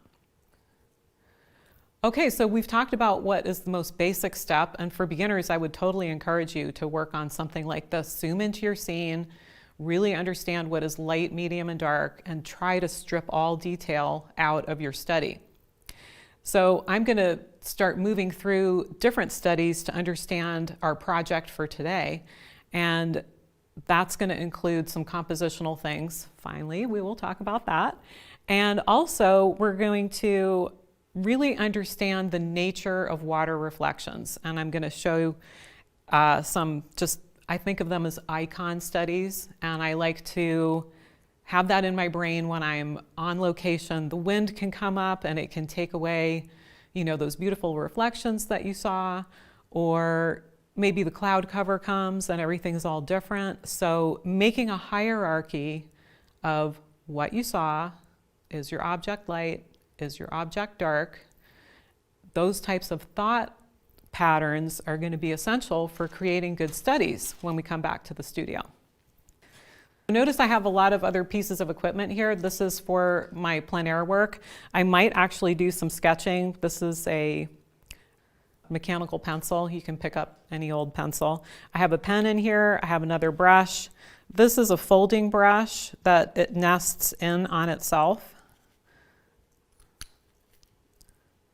Speaker 3: Okay, so we've talked about what is the most basic step, and for beginners, I would totally encourage you to work on something like this. Zoom into your scene, really understand what is light, medium, and dark, and try to strip all detail out of your study. So I'm going to start moving through different studies to understand our project for today, and that's going to include some compositional things. Finally, we will talk about that. And also, we're going to really understand the nature of water reflections. And I'm going to show some, just, I think of them as icon studies, and I like to have that in my brain when I'm on location. The wind can come up and it can take away, you know, those beautiful reflections that you saw, or maybe the cloud cover comes and everything's all different. So making a hierarchy of what you saw, is your object light, is your object dark, those types of thought patterns are going to be essential for creating good studies when we come back to the studio. Notice I have a lot of other pieces of equipment here. This is for my plein air work. I might actually do some sketching. This is a mechanical pencil. You can pick up any old pencil. I have a pen in here. I have another brush. This is a folding brush that it nests in on itself.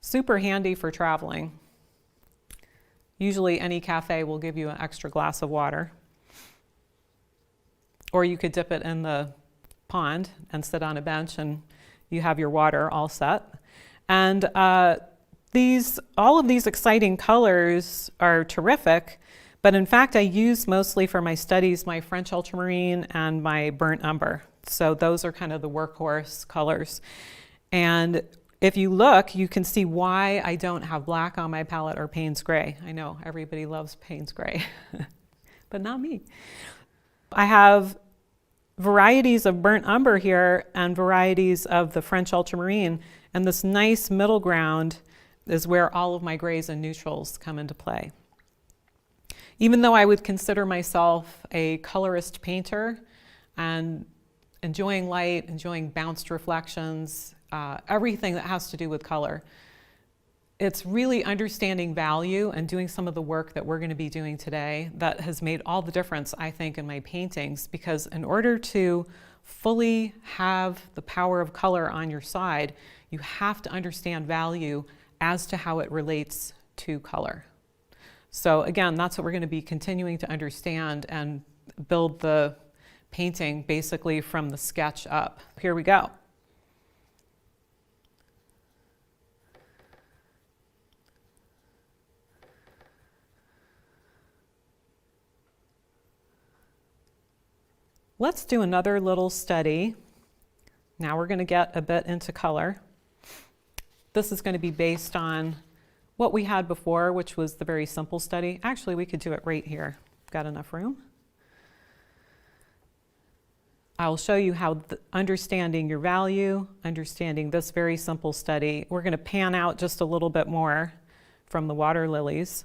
Speaker 3: Super handy for traveling. Usually any cafe will give you an extra glass of water. Or you could dip it in the pond and sit on a bench and you have your water all set. And all of these exciting colors are terrific, but in fact I use mostly for my studies my French ultramarine and my burnt umber. So those are kind of the workhorse colors. And if you look, you can see why I don't have black on my palette or Payne's Gray. I know everybody loves Payne's Gray, but not me. I have varieties of burnt umber here and varieties of the French ultramarine, and this nice middle ground is where all of my grays and neutrals come into play. Even though I would consider myself a colorist painter and enjoying light, enjoying bounced reflections, everything that has to do with color, it's really understanding value and doing some of the work that we're going to be doing today that has made all the difference, I think, in my paintings, because in order to fully have the power of color on your side, you have to understand value as to how it relates to color. So again, that's what we're going to be continuing to understand and build the painting basically from the sketch up. Here we go. Let's do another little study. Now we're going to get a bit into color. This is going to be based on what we had before, which was the very simple study. Actually, we could do it right here. Got enough room. I'll show you how understanding your value, understanding this very simple study. We're going to pan out just a little bit more from the water lilies.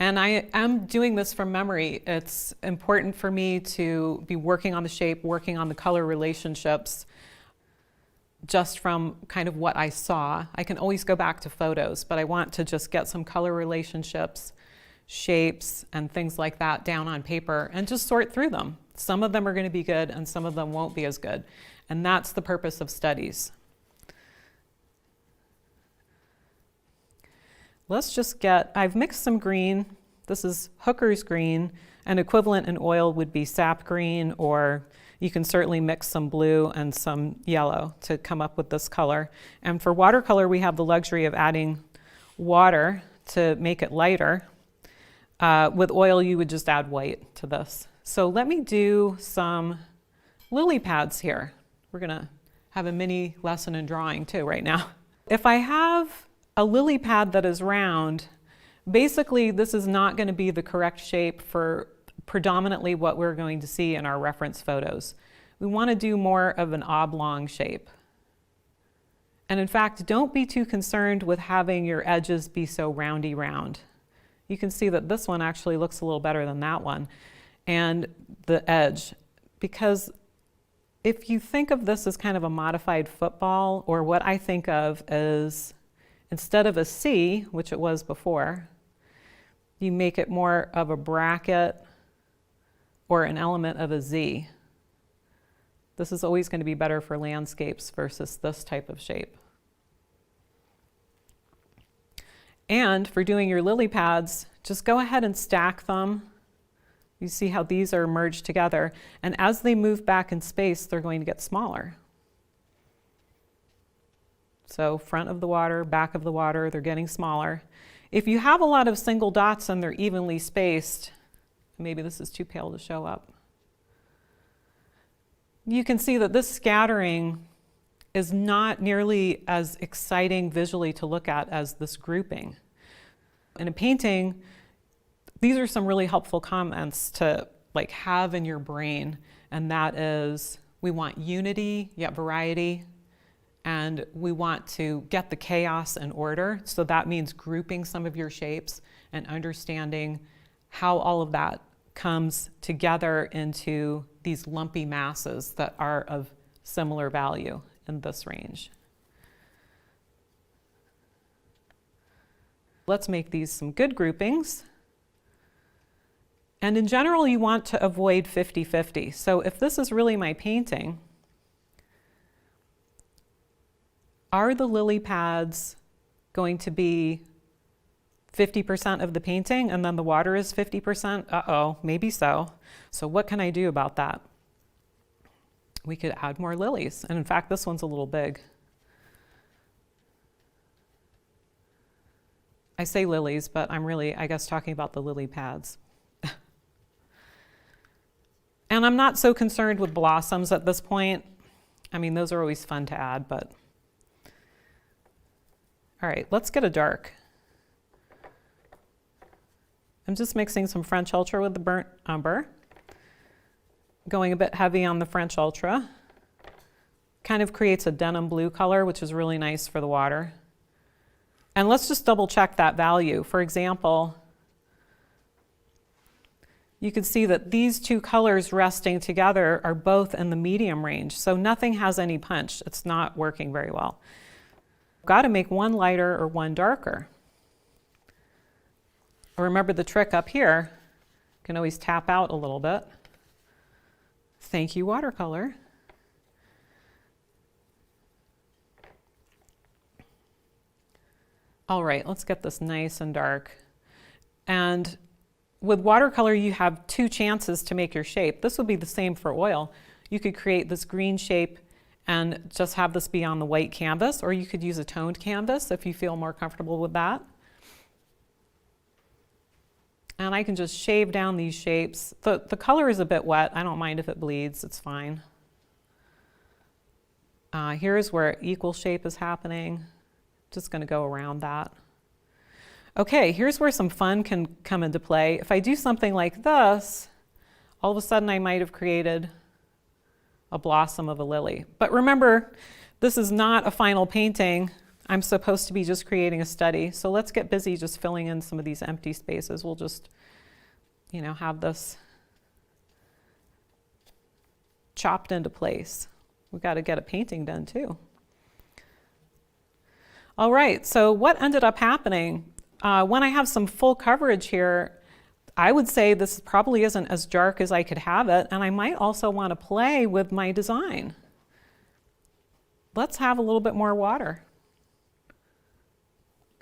Speaker 3: And I am doing this from memory. It's important for me to be working on the shape, working on the color relationships. just from kind of what I saw. I can always go back to photos, but I want to just get some color relationships, shapes, and things like that down on paper and just sort through them. Some of them are going to be good and some of them won't be as good. And that's the purpose of studies. Let's just I've mixed some green. This is Hooker's green. An equivalent in oil would be sap green, or you can certainly mix some blue and some yellow to come up with this color. And for watercolor, we have the luxury of adding water to make it lighter. With oil, you would just add white to this. So let me do some lily pads here. We're gonna have a mini lesson in drawing too right now. If I have a lily pad that is round, basically this is not going to be the correct shape for predominantly what we're going to see in our reference photos. We want to do more of an oblong shape. And in fact, don't be too concerned with having your edges be so roundy round. You can see that this one actually looks a little better than that one, and the edge, because if you think of this as kind of a modified football, or what I think of as, instead of a C, which it was before, you make it more of a bracket or an element of a Z. This is always going to be better for landscapes versus this type of shape. And for doing your lily pads, just go ahead and stack them. You see how these are merged together, and as they move back in space, they're going to get smaller. So front of the water, back of the water, they're getting smaller. If you have a lot of single dots and they're evenly spaced, maybe this is too pale to show up, you can see that this scattering is not nearly as exciting visually to look at as this grouping. In a painting, these are some really helpful comments to have in your brain, and that is, we want unity yet variety, and we want to get the chaos and order. So that means grouping some of your shapes and understanding how all of that comes together into these lumpy masses that are of similar value in this range. Let's make these some good groupings. And in general, you want to avoid 50-50. So if this is really my painting, are the lily pads going to be 50% of the painting and then the water is 50%? Uh-oh, maybe so. So what can I do about that? We could add more lilies. And in fact, this one's a little big. I say lilies, but I'm really, I guess, talking about the lily pads. And I'm not so concerned with blossoms at this point. I mean, those are always fun to add, but. All right, let's get a dark. I'm just mixing some French Ultra with the burnt umber. Going a bit heavy on the French Ultra. Kind of creates a denim blue color, which is really nice for the water. And let's just double check that value. For example, you can see that these two colors resting together are both in the medium range. So nothing has any punch. It's not working very well. Got to make one lighter or one darker. Remember the trick up here, you can always tap out a little bit. Thank you, watercolor. All right, let's get this nice and dark. And with watercolor, you have two chances to make your shape. This would be the same for oil. You could create this green shape and just have this be on the white canvas, or you could use a toned canvas if you feel more comfortable with that. And I can just shave down these shapes. The color is a bit wet. I don't mind if it bleeds, it's fine. Here's where equal shape is happening. Just gonna go around that. Okay, here's where some fun can come into play. If I do something like this, all of a sudden I might have created a blossom of a lily. But remember, this is not a final painting. I'm supposed to be just creating a study. So let's get busy just filling in some of these empty spaces. We'll just, have this chopped into place. We've got to get a painting done too. All right, so what ended up happening? When I have some full coverage here, I would say this probably isn't as dark as I could have it, and I might also want to play with my design. Let's have a little bit more water.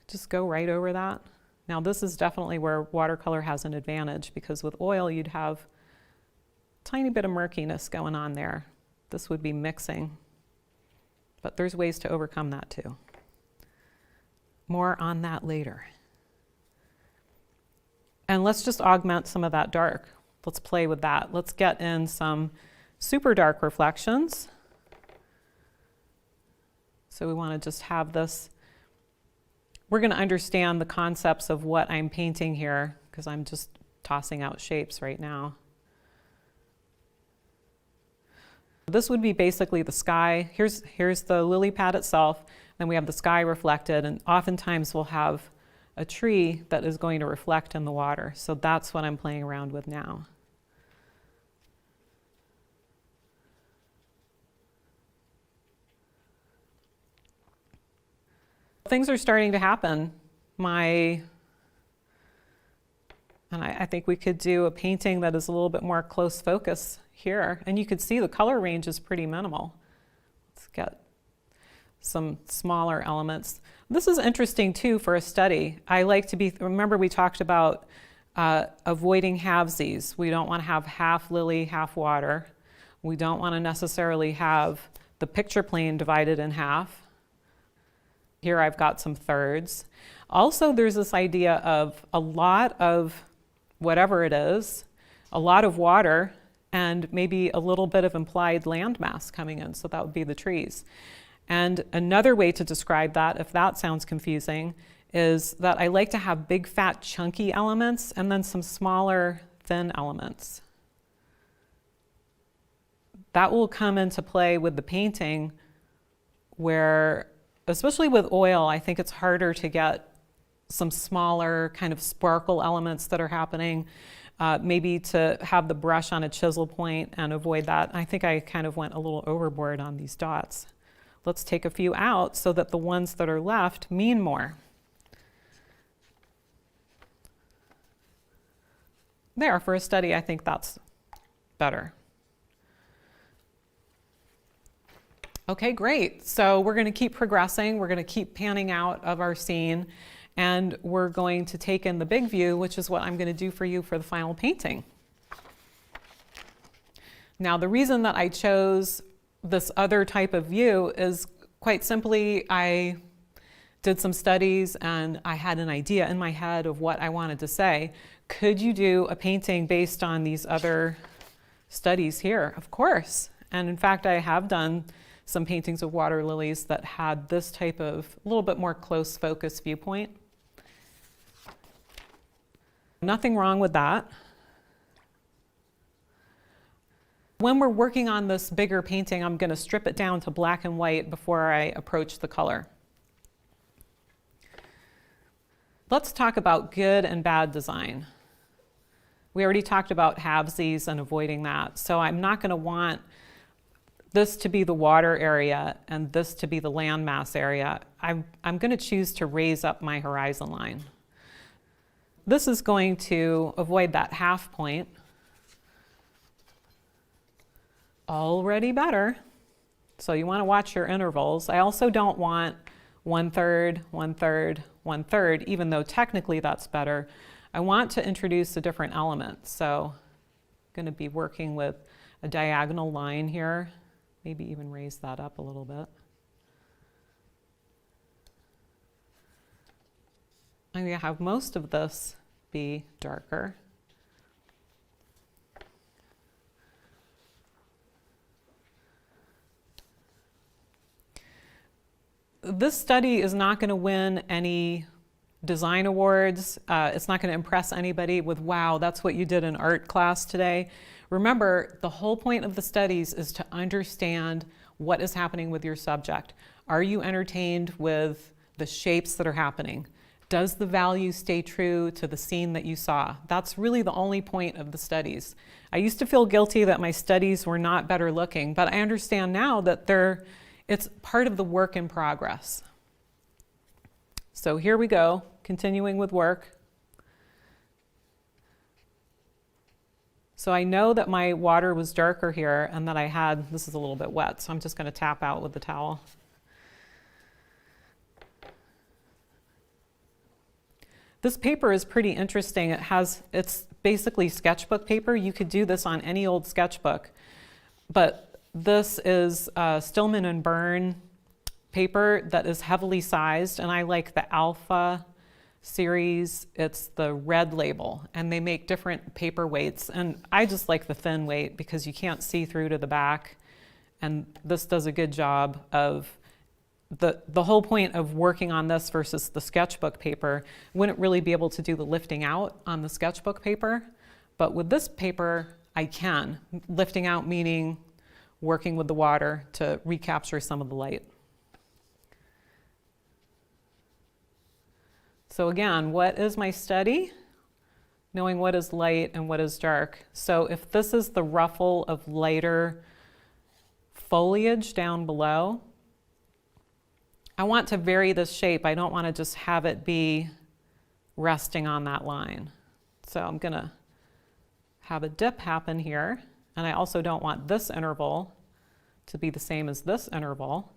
Speaker 3: Just go right over that. Now this is definitely where watercolor has an advantage, because with oil you'd have a tiny bit of murkiness going on there. This would be mixing, but there's ways to overcome that too. More on that later. And let's just augment some of that dark. Let's play with that. Let's get in some super dark reflections. So we want to just have this. We're going to understand the concepts of what I'm painting here, because I'm just tossing out shapes right now. This would be basically the sky. Here's the lily pad itself. Then we have the sky reflected, and oftentimes we'll have a tree that is going to reflect in the water. So that's what I'm playing around with now. Things are starting to happen. I think we could do a painting that is a little bit more close focus here. And you could see the color range is pretty minimal. Let's get some smaller elements. This is interesting too for a study. I like to remember we talked about avoiding halvesies. We don't want to have half lily, half water. We don't want to necessarily have the picture plane divided in half. Here I've got some thirds. Also, there's this idea of a lot of whatever it is, a lot of water, and maybe a little bit of implied landmass coming in. So that would be the trees. And another way to describe that, if that sounds confusing, is that I like to have big, fat, chunky elements and then some smaller, thin elements. That will come into play with the painting where, especially with oil, I think it's harder to get some smaller kind of sparkle elements that are happening. Maybe to have the brush on a chisel point and avoid that. I think I kind of went a little overboard on these dots. Let's take a few out so that the ones that are left mean more. There, for a study, I think that's better. Okay, great. So we're going to keep progressing. We're going to keep panning out of our scene, and we're going to take in the big view, which is what I'm going to do for you for the final painting. Now, the reason that I chose this other type of view is quite simply I did some studies and I had an idea in my head of what I wanted to say. Could you do a painting based on these other studies here? Of course. And in fact, I have done some paintings of water lilies that had this type of a little bit more close focus viewpoint. Nothing wrong with that. When we're working on this bigger painting, I'm going to strip it down to black and white before I approach the color. Let's talk about good and bad design. We already talked about halvesies and avoiding that. So I'm not going to want this to be the water area and this to be the landmass area. I'm going to choose to raise up my horizon line. This is going to avoid that half point. Already better. So you want to watch your intervals. I also don't want 1/3, 1/3, 1/3, even though technically that's better. I want to introduce a different element. So I'm going to be working with a diagonal line here. Maybe even raise that up a little bit. I'm going to have most of this be darker. This study is not going to win any design awards. It's not going to impress anybody with, wow, that's what you did in art class today. Remember, the whole point of the studies is to understand what is happening with your subject. Are you entertained with the shapes that are happening? Does the value stay true to the scene that you saw? That's really the only point of the studies. I used to feel guilty that my studies were not better looking, but I understand now that it's part of the work in progress. So here we go, continuing with work. So I know that my water was darker here and that I had, this is a little bit wet, so I'm just going to tap out with the towel. This paper is pretty interesting. It's basically sketchbook paper. You could do this on any old sketchbook, but this is Stillman and Byrne paper that is heavily sized, and I like the Alpha series. It's the red label, and they make different paper weights, and I just like the thin weight because you can't see through to the back, and this does a good job of the whole point of working on this versus the sketchbook paper. Wouldn't really be able to do the lifting out on the sketchbook paper, but with this paper I can. Lifting out meaning working with the water to recapture some of the light. So again, what is my study? Knowing what is light and what is dark. So if this is the ruffle of lighter foliage down below, I want to vary this shape. I don't want to just have it be resting on that line. So I'm going to have a dip happen here, and I also don't want this interval to be the same as this interval.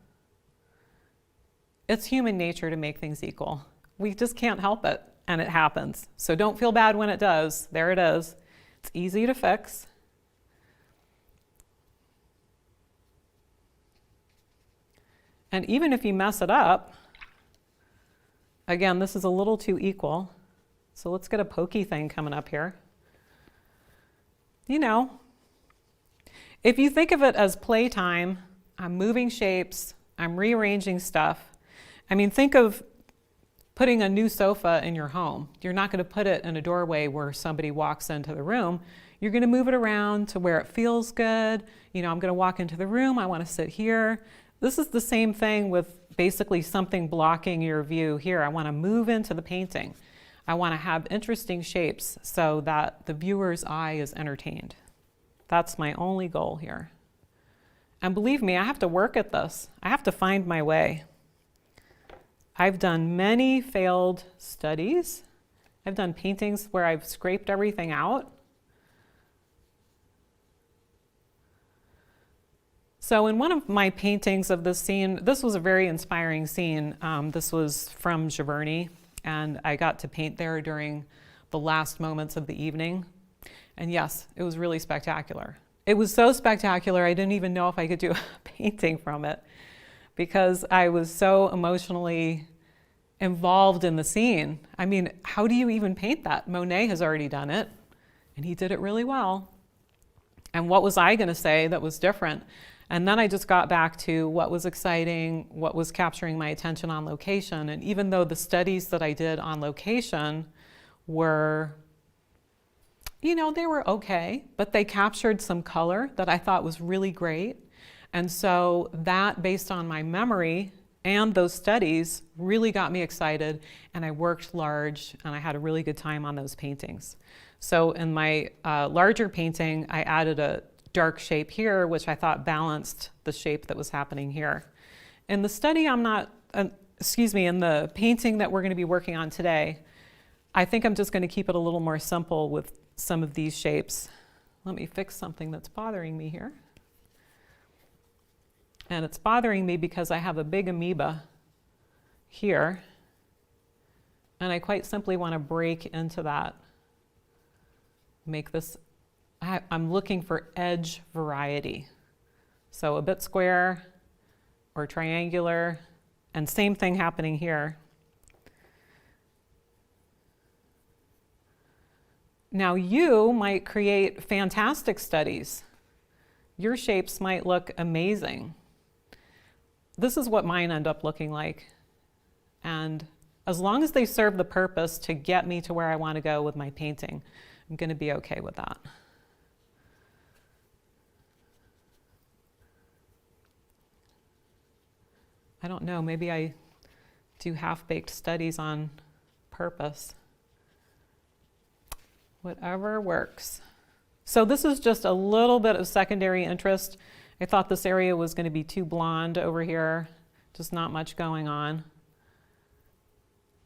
Speaker 3: It's human nature to make things equal. We just can't help it, and it happens. So don't feel bad when it does. There it is. It's easy to fix. And even if you mess it up, again, this is a little too equal. So let's get a pokey thing coming up here. You know, if you think of it as playtime, I'm moving shapes, I'm rearranging stuff. I mean, think of putting a new sofa in your home. You're not going to put it in a doorway where somebody walks into the room. You're going to move it around to where it feels good. You know, I'm going to walk into the room, I want to sit here. This is the same thing with basically something blocking your view here. I want to move into the painting. I want to have interesting shapes so that the viewer's eye is entertained. That's my only goal here. And believe me, I have to work at this. I have to find my way. I've done many failed studies. I've done paintings where I've scraped everything out. So in one of my paintings of this scene, this was a very inspiring scene. This was from Giverny, and I got to paint there during the last moments of the evening. And yes, it was really spectacular. It was so spectacular, I didn't even know if I could do a painting from it because I was so emotionally involved in the scene. I mean, how do you even paint that? Monet has already done it, and he did it really well. And what was I going to say that was different? And then I just got back to what was exciting, what was capturing my attention on location. And even though the studies that I did on location were, you know, they were okay, but they captured some color that I thought was really great. And so that, based on my memory and those studies, really got me excited, and I worked large, and I had a really good time on those paintings. So in my larger painting, I added a dark shape here, which I thought balanced the shape that was happening here. In the study, in the painting that we're going to be working on today, I think I'm just going to keep it a little more simple with some of these shapes. Let me fix something that's bothering me here. And it's bothering me because I have a big amoeba here, and I quite simply want to break into that. Make this, I'm looking for edge variety. So a bit square or triangular, and same thing happening here. Now you might create fantastic studies. Your shapes might look amazing. This is what mine end up looking like. And as long as they serve the purpose to get me to where I want to go with my painting, I'm going to be okay with that. I don't know, maybe I do half-baked studies on purpose. Whatever works. So this is just a little bit of secondary interest. I thought this area was going to be too blonde over here, just not much going on.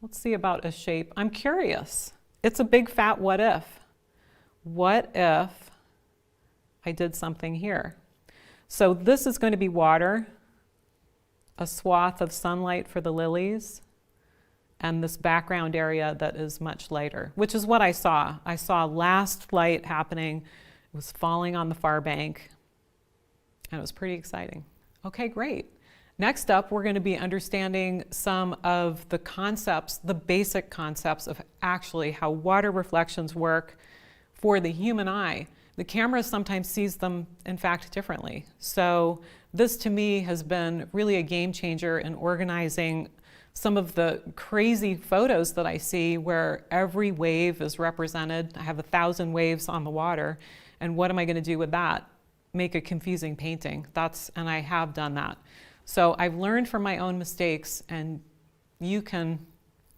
Speaker 3: Let's see about a shape. I'm curious. It's a big fat what if. What if I did something here? So this is going to be water, a swath of sunlight for the lilies, and this background area that is much lighter, which is what I saw. I saw last light happening. It was falling on the far bank, and it was pretty exciting. Okay, great. Next up, we're going to be understanding some of the concepts, the basic concepts of actually how water reflections work for the human eye. The camera sometimes sees them, in fact, differently. So this, to me, has been really a game changer in organizing some of the crazy photos that I see where every wave is represented. I have 1,000 waves on the water, and what am I going to do with that? Make a confusing painting. And I have done that. So I've learned from my own mistakes, and you can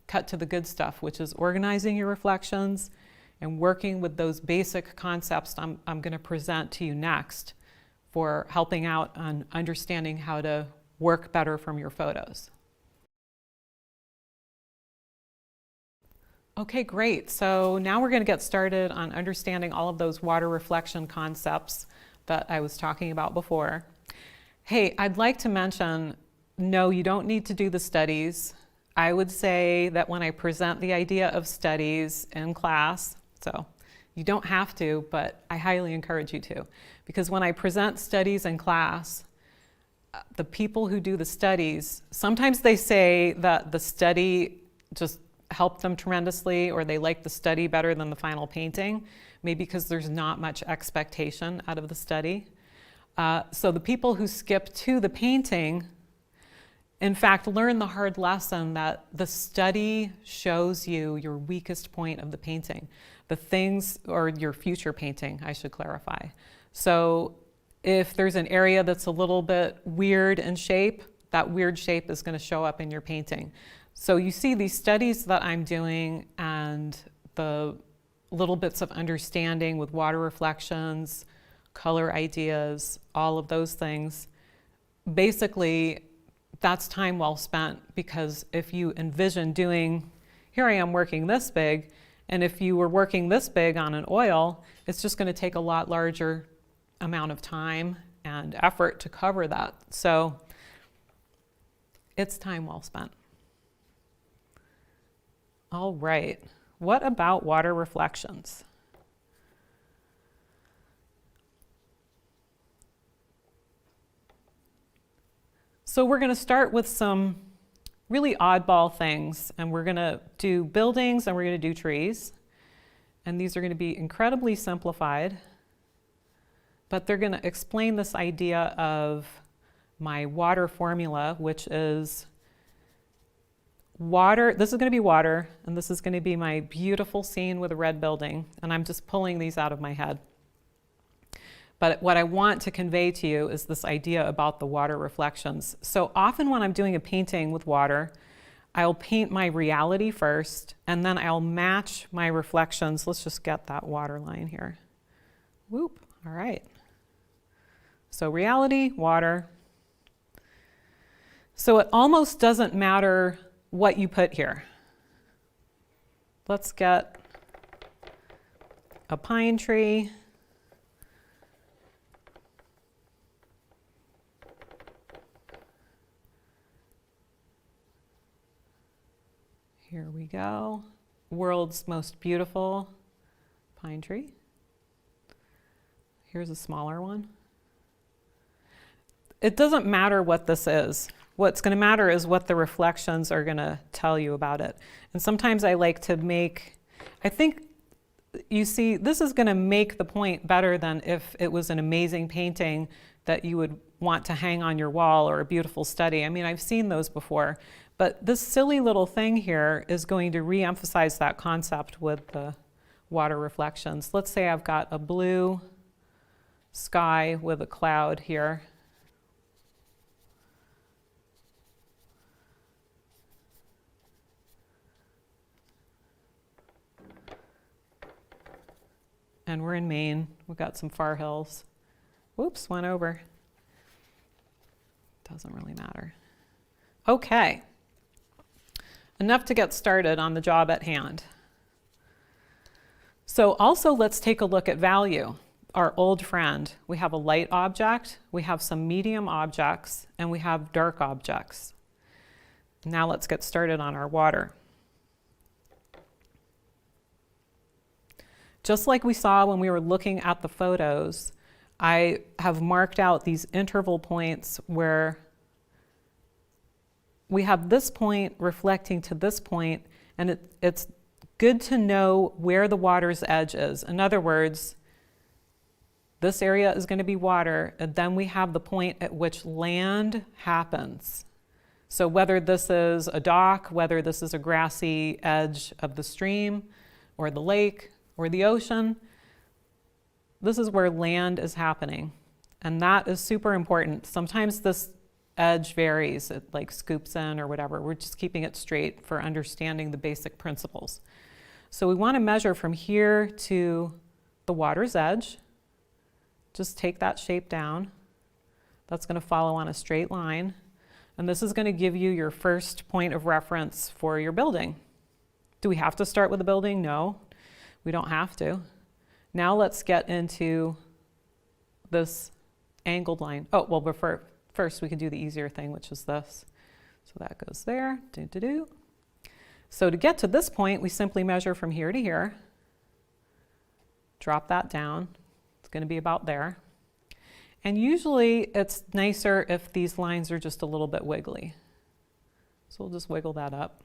Speaker 3: cut to the good stuff, which is organizing your reflections and working with those basic concepts I'm going to present to you next for helping out on understanding how to work better from your photos. Okay, great. So now we're going to get started on understanding all of those water reflection concepts that I was talking about before. Hey, I'd like to mention, no, you don't need to do the studies. I would say that when I present the idea of studies in class, so you don't have to, but I highly encourage you to, because when I present studies in class, the people who do the studies, sometimes they say that the study just helped them tremendously, or they like the study better than the final painting, maybe because there's not much expectation out of the study. So the people who skip to the painting, in fact, learn the hard lesson that the study shows you your weakest point of the painting, the things, or your future painting, I should clarify. So if there's an area that's a little bit weird in shape, that weird shape is going to show up in your painting. So you see these studies that I'm doing and the little bits of understanding with water reflections, color ideas, all of those things. Basically, that's time well spent, because if you envision doing, here I am working this big, and if you were working this big on an oil, it's just going to take a lot larger amount of time and effort to cover that. So it's time well spent. All right, what about water reflections? So we're going to start with some really oddball things, and we're going to do buildings and we're going to do trees. And these are going to be incredibly simplified, but they're going to explain this idea of my water formula, which is water. This is going to be water, and this is going to be my beautiful scene with a red building, and I'm just pulling these out of my head. But what I want to convey to you is this idea about the water reflections. So often when I'm doing a painting with water, I'll paint my reality first, and then I'll match my reflections. Let's just get that water line here. Whoop, all right. So reality, water. So it almost doesn't matter what you put here. Let's get a pine tree. Here we go. World's most beautiful pine tree. Here's a smaller one. It doesn't matter what this is. What's going to matter is what the reflections are going to tell you about it. And sometimes I like to make, I think, you see, this is going to make the point better than if it was an amazing painting that you would want to hang on your wall, or a beautiful study. I mean, I've seen those before. But this silly little thing here is going to re-emphasize that concept with the water reflections. Let's say I've got a blue sky with a cloud here. And we're in Maine. We've got some far hills. Whoops, went over. Doesn't really matter. Okay. Enough to get started on the job at hand. So also let's take a look at value. Our old friend. We have a light object, we have some medium objects, and we have dark objects. Now let's get started on our water. Just like we saw when we were looking at the photos, I have marked out these interval points where we have this point reflecting to this point, and it's good to know where the water's edge is. In other words, this area is going to be water, and then we have the point at which land happens. So whether this is a dock, whether this is a grassy edge of the stream or the lake or the ocean, this is where land is happening. And that is super important. Sometimes this edge varies, it like scoops in or whatever. We're just keeping it straight for understanding the basic principles. So we want to measure from here to the water's edge. Just take that shape down. That's going to follow on a straight line. And this is going to give you your first point of reference for your building. Do we have to start with the building? No, we don't have to. Now let's get into this angled line. Oh, well, first we can do the easier thing, which is this. So that goes there. So to get to this point, we simply measure from here to here. Drop that down. It's going to be about there. And usually it's nicer if these lines are just a little bit wiggly. So we'll just wiggle that up.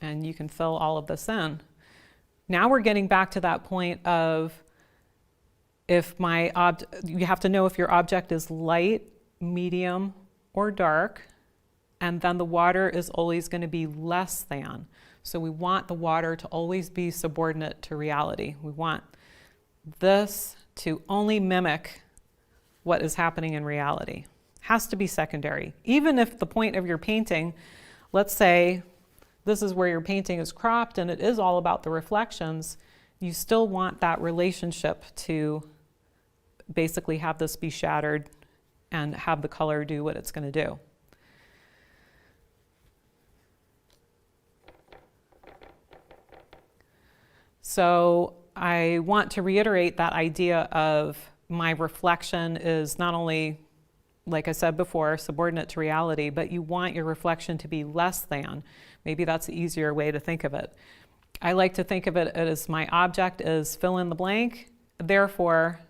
Speaker 3: And you can fill all of this in. Now we're getting back to that point of if you have to know if your object is light, medium, or dark, and then the water is always going to be less than. So we want the water to always be subordinate to reality. We want this to only mimic what is happening in reality. Has to be secondary. Even if the point of your painting, let's say this is where your painting is cropped and it is all about the reflections, you still want that relationship to basically have this be shattered and have the color do what it's going to do. So I want to reiterate that idea of my reflection is not only, like I said before, subordinate to reality, but you want your reflection to be less than. Maybe that's the easier way to think of it. I like to think of it as my object is fill in the blank, therefore, ...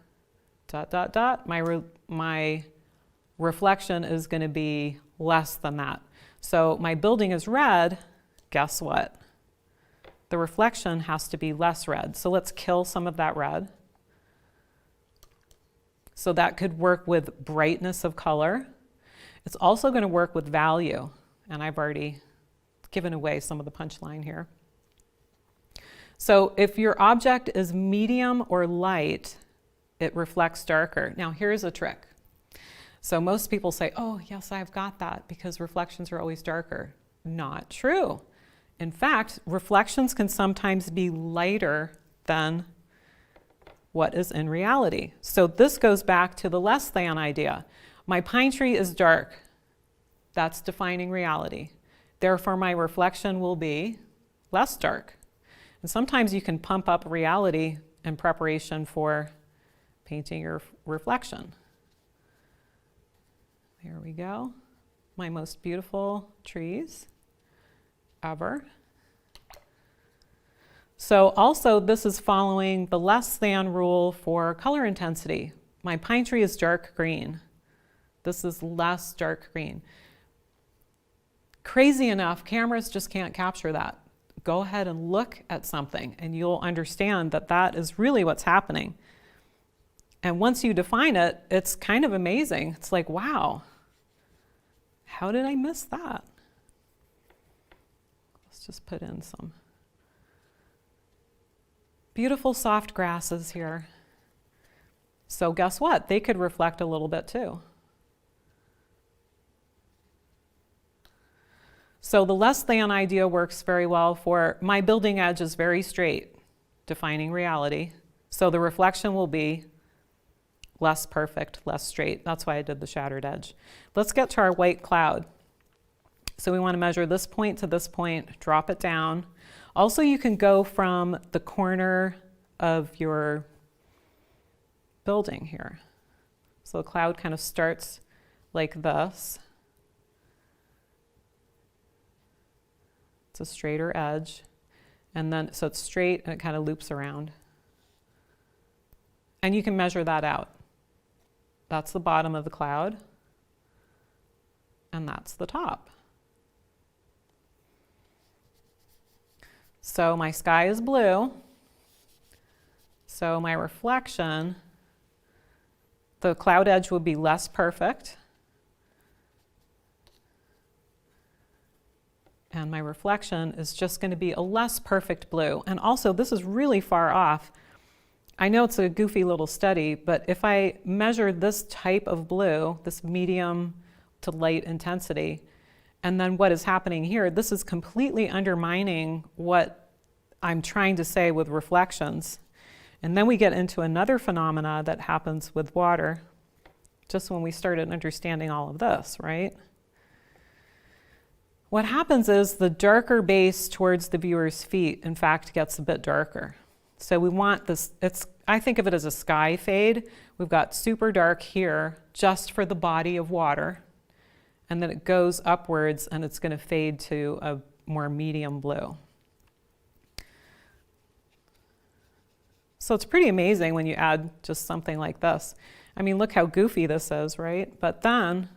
Speaker 3: my reflection is going to be less than that. So my building is red, guess what? The reflection has to be less red. So let's kill some of that red. So that could work with brightness of color. It's also going to work with value. And I've already given away some of the punchline here. So if your object is medium or light, it reflects darker. Now here's a trick. So most people say, oh yes, I've got that because reflections are always darker. Not true. In fact, reflections can sometimes be lighter than what is in reality. So this goes back to the less than idea. My pine tree is dark. That's defining reality. Therefore, my reflection will be less dark. And sometimes you can pump up reality in preparation for painting your reflection. There we go. My most beautiful trees ever. So also this is following the less than rule for color intensity. My pine tree is dark green. This is less dark green. Crazy enough, cameras just can't capture that. Go ahead and look at something and you'll understand that that is really what's happening. And once you define it, it's kind of amazing. It's like, wow, how did I miss that? Let's just put in some beautiful soft grasses here. So guess what? They could reflect a little bit too. So the less than idea works very well for my building edge is very straight, defining reality. So the reflection will be less perfect, less straight. That's why I did the shattered edge. Let's get to our white cloud. So we want to measure this point to this point, drop it down. Also, you can go from the corner of your building here. So the cloud kind of starts like this. It's a straighter edge. And then, so it's straight and it kind of loops around. And you can measure that out. That's the bottom of the cloud. And that's the top. So my sky is blue. So my reflection, the cloud edge would be less perfect. And my reflection is just going to be a less perfect blue. And also, this is really far off. I know it's a goofy little study, but if I measure this type of blue, this medium to light intensity, and then what is happening here, this is completely undermining what I'm trying to say with reflections. And then we get into another phenomena that happens with water, just when we started understanding all of this, right? What happens is the darker base towards the viewer's feet, in fact, gets a bit darker. So we want this, I think of it as a sky fade. We've got super dark here just for the body of water. And then it goes upwards and it's going to fade to a more medium blue. So it's pretty amazing when you add just something like this. I mean, look how goofy this is, right? But then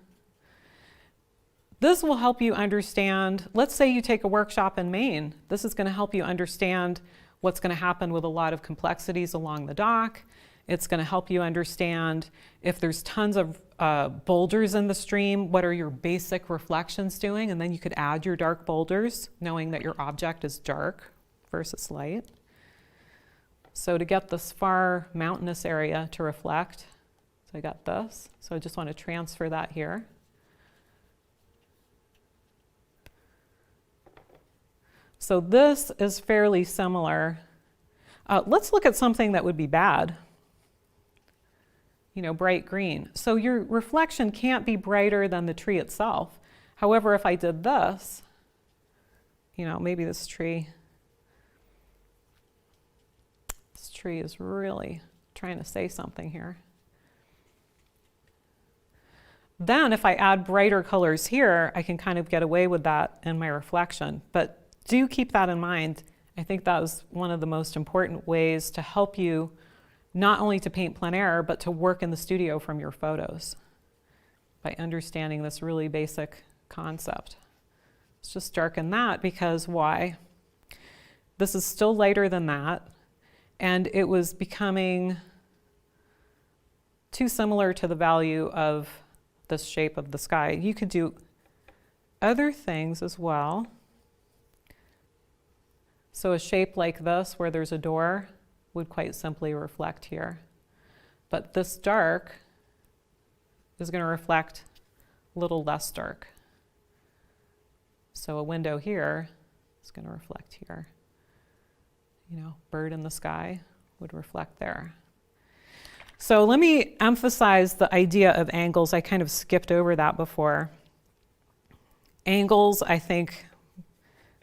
Speaker 3: this will help you understand, let's say you take a workshop in Maine. This is going to help you understand what's going to happen with a lot of complexities along the dock. It's going to help you understand if there's tons of boulders in the stream, what are your basic reflections doing? And then you could add your dark boulders, knowing that your object is dark versus light. So to get this far mountainous area to reflect, so I got this. So I just want to transfer that here. So this is fairly similar. Let's look at something that would be bad. You know, bright green. So your reflection can't be brighter than the tree itself. However, if I did this, you know, maybe this tree is really trying to say something here. Then if I add brighter colors here, I can kind of get away with that in my reflection. But do keep that in mind. I think that was one of the most important ways to help you not only to paint plein air, but to work in the studio from your photos by understanding this really basic concept. Let's just darken that because why? This is still lighter than that, and it was becoming too similar to the value of this shape of the sky. You could do other things as well. So a shape like this where there's a door would quite simply reflect here. But this dark is going to reflect a little less dark. So a window here is going to reflect here. You know, bird in the sky would reflect there. So let me emphasize the idea of angles. I kind of skipped over that before. Angles, I think,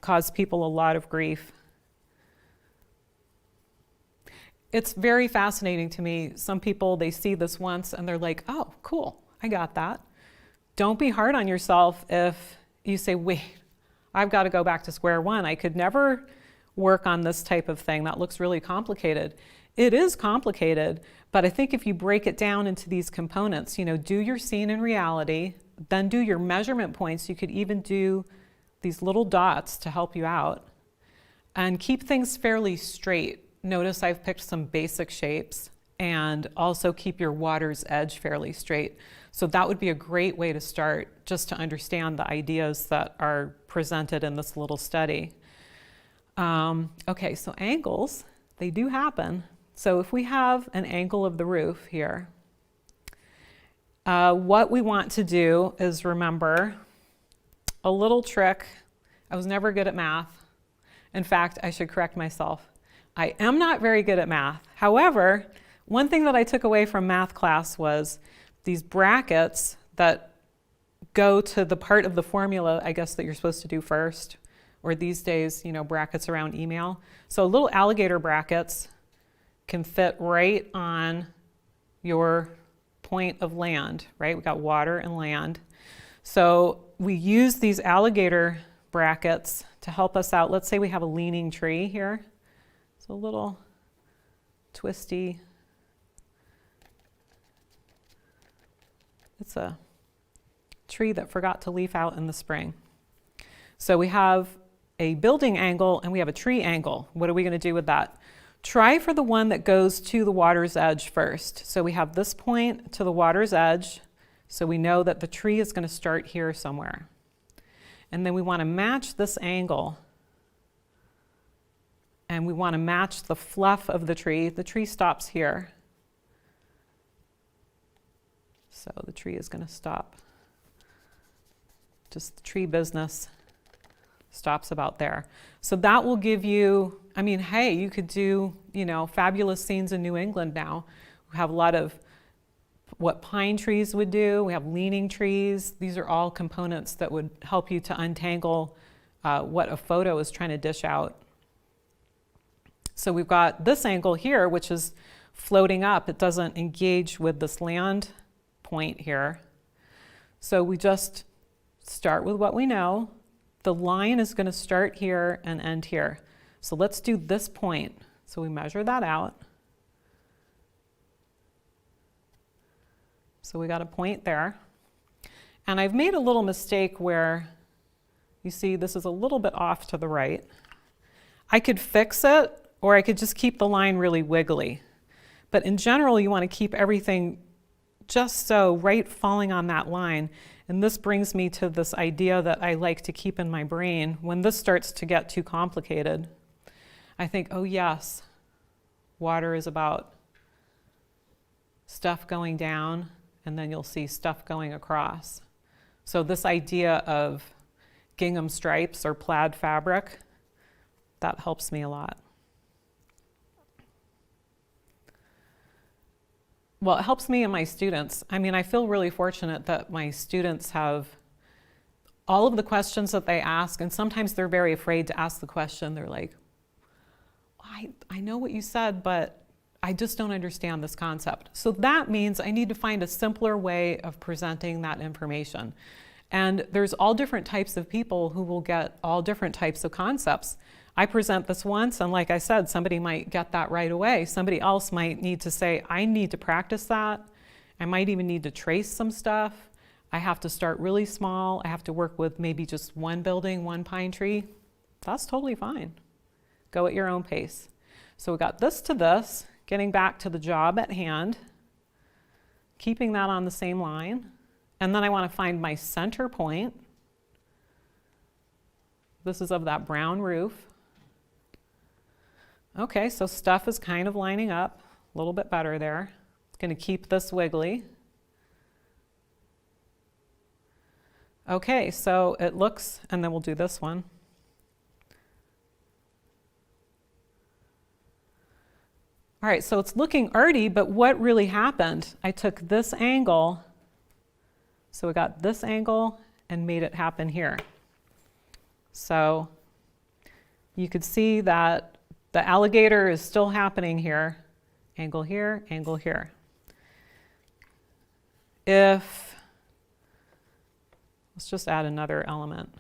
Speaker 3: cause people a lot of grief. It's very fascinating to me. Some people, they see this once and they're like, oh, cool, I got that. Don't be hard on yourself if you say, wait, I've got to go back to square one. I could never work on this type of thing. That looks really complicated. It is complicated, but I think if you break it down into these components, you know, do your scene in reality, then do your measurement points. You could even do these little dots to help you out, and keep things fairly straight. Notice I've picked some basic shapes, and also keep your water's edge fairly straight. So that would be a great way to start, just to understand the ideas that are presented in this little study. Okay, so angles, they do happen. So if we have an angle of the roof here, what we want to do is remember a little trick. I was never good at math. In fact, I should correct myself. I am not very good at math. However, one thing that I took away from math class was these brackets that go to the part of the formula, I guess, that you're supposed to do first, or these days, you know, brackets around email. So little alligator brackets can fit right on your point of land, right? We got water and land. So we use these alligator brackets to help us out. Let's say we have a leaning tree here. It's a little twisty. It's a tree that forgot to leaf out in the spring. So we have a building angle and we have a tree angle. What are we going to do with that? Try for the one that goes to the water's edge first. So we have this point to the water's edge. So we know that the tree is going to start here somewhere. And then we want to match this angle. And we want to match the fluff of the tree. The tree stops here. So the tree is going to stop. Just the tree business stops about there. So that will give you, I mean, hey, you could do, you know, fabulous scenes in New England now. We have a lot of what pine trees would do. We have leaning trees. These are all components that would help you to untangle what a photo is trying to dish out. So we've got this angle here, which is floating up. It doesn't engage with this land point here. So we just start with what we know. The line is going to start here and end here. So let's do this point. So we measure that out. So we got a point there. And I've made a little mistake where you see this is a little bit off to the right. I could fix it, or I could just keep the line really wiggly. But in general, you want to keep everything just so right falling on that line. And this brings me to this idea that I like to keep in my brain. When this starts to get too complicated, I think, oh yes, water is about stuff going down, and then you'll see stuff going across. So this idea of gingham stripes or plaid fabric, that helps me a lot. Well, it helps me and my students. I mean, I feel really fortunate that my students have all of the questions that they ask, and sometimes they're very afraid to ask the question. They're like, I know what you said, but I just don't understand this concept. So that means I need to find a simpler way of presenting that information. And there's all different types of people who will get all different types of concepts. I present this once, and like I said, somebody might get that right away. Somebody else might need to say, I need to practice that. I might even need to trace some stuff. I have to start really small. I have to work with maybe just one building, one pine tree. That's totally fine. Go at your own pace. So we got this to this, getting back to the job at hand, keeping that on the same line. And then I want to find my center point. This is of that brown roof. Okay, so stuff is kind of lining up a little bit better there. It's going to keep this wiggly. Okay, so it looks, and then we'll do this one. All right, so it's looking arty, but what really happened? I took this angle, so we got this angle and made it happen here. So you could see that the alligator is still happening here. Angle here, angle here. Let's just add another element.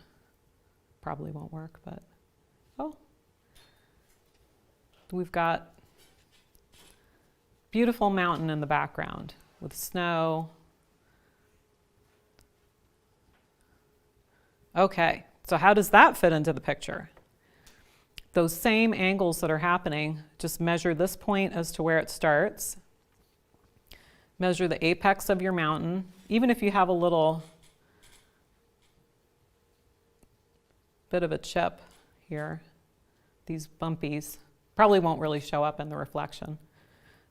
Speaker 3: Probably won't work, but, oh. We've got beautiful mountain in the background with snow. Okay, so how does that fit into the picture? Those same angles that are happening, just measure this point as to where it starts. Measure the apex of your mountain. Even if you have a little bit of a chip here, these bumpies probably won't really show up in the reflection.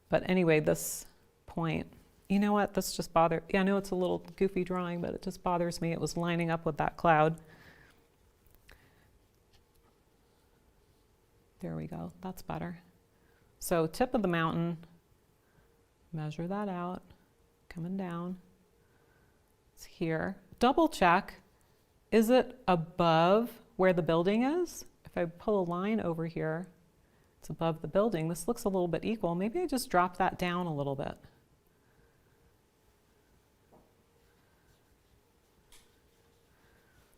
Speaker 3: But anyway, this point, you know what, this just bothered, yeah, I know it's a little goofy drawing, but it just bothers me. It was lining up with that cloud. There we go, that's better. So tip of the mountain, measure that out, coming down. It's here. double check, is it above where the building is? If I pull a line over here, it's above the building. This looks a little bit equal. Maybe I just drop that down a little bit.